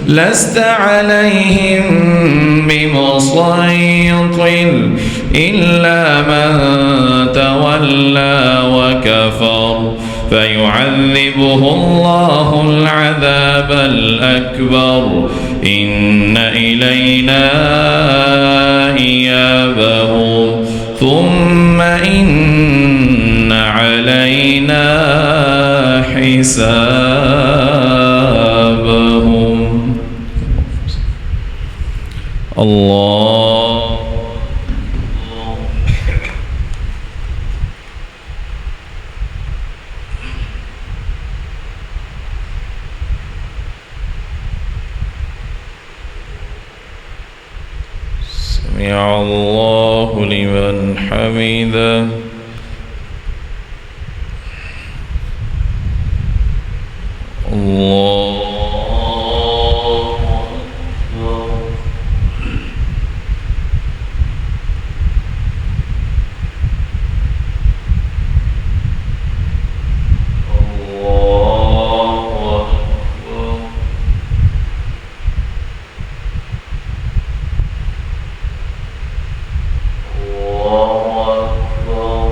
لست عليهم بمسيطر إلا من تولى وكفر فيعذبه الله العذاب الأكبر إن إلينا إيابهم ثم إن علينا حسابهم. الله سمع الله لمن حمده. الله الله أكبر.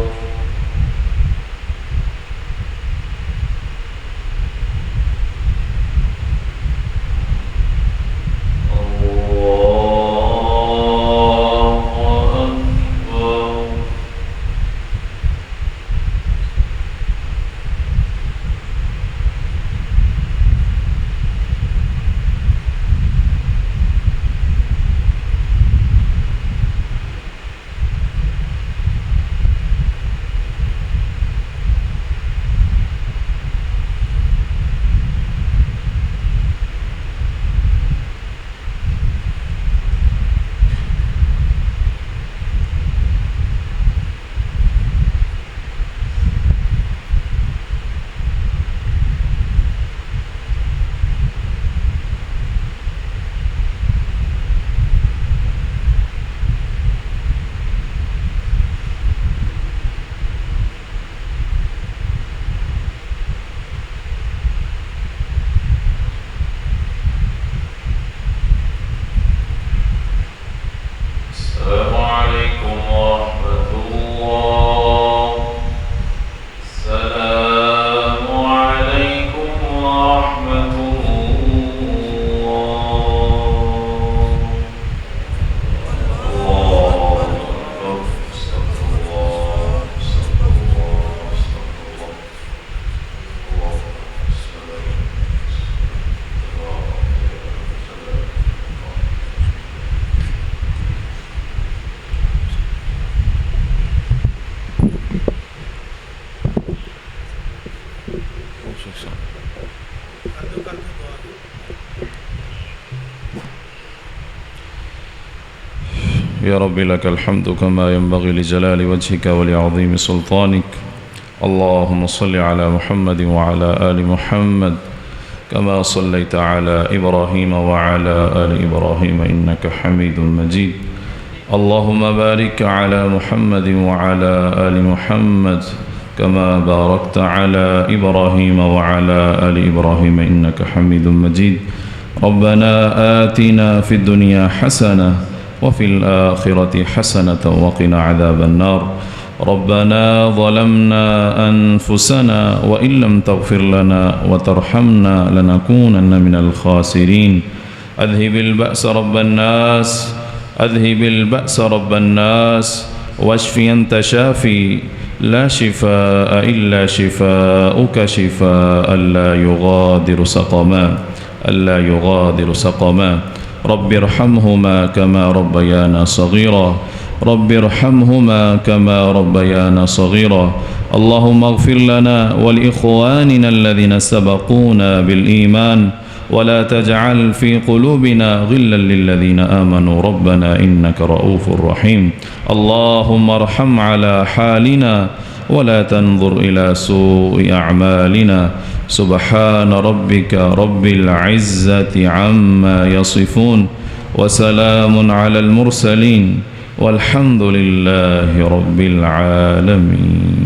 يا رب لك الحمد كما ينبغي لجلال وجهك ولعظيم سلطانك. اللهم صل على محمد وعلى آل محمد كما صليت على إبراهيم وعلى آل إبراهيم إنك حميد مجيد. اللهم بارك على محمد وعلى آل محمد كما باركت على إبراهيم وعلى آل إبراهيم إنك حميد مجيد. ربنا آتنا في الدنيا حسنة وفي الآخرة حسنة وقنا عذاب النار. ربنا ظلمنا أنفسنا وإن لم تغفر لنا وترحمنا لنكونن من الخاسرين. أذهب البأس رب الناس، أذهب البأس رب الناس، واشف أنت شافي، لا شفاء إلا شفاؤك شفاء لا يغادر سقما، ألا يغادر سقما. رب ارحمهما كما ربيانا صغيرا، رب ارحمهما كما ربيانا صغيرا. اللهم اغفر لنا ولإخواننا الذين سبقونا بالإيمان ولا تجعل في قلوبنا غلا للذين آمنوا ربنا إنك رؤوف رحيم. اللهم ارحم على حالنا ولا تنظر إلى سوء أعمالنا. سبحان ربك رب العزة عما يصفون وسلام على المرسلين والحمد لله رب العالمين.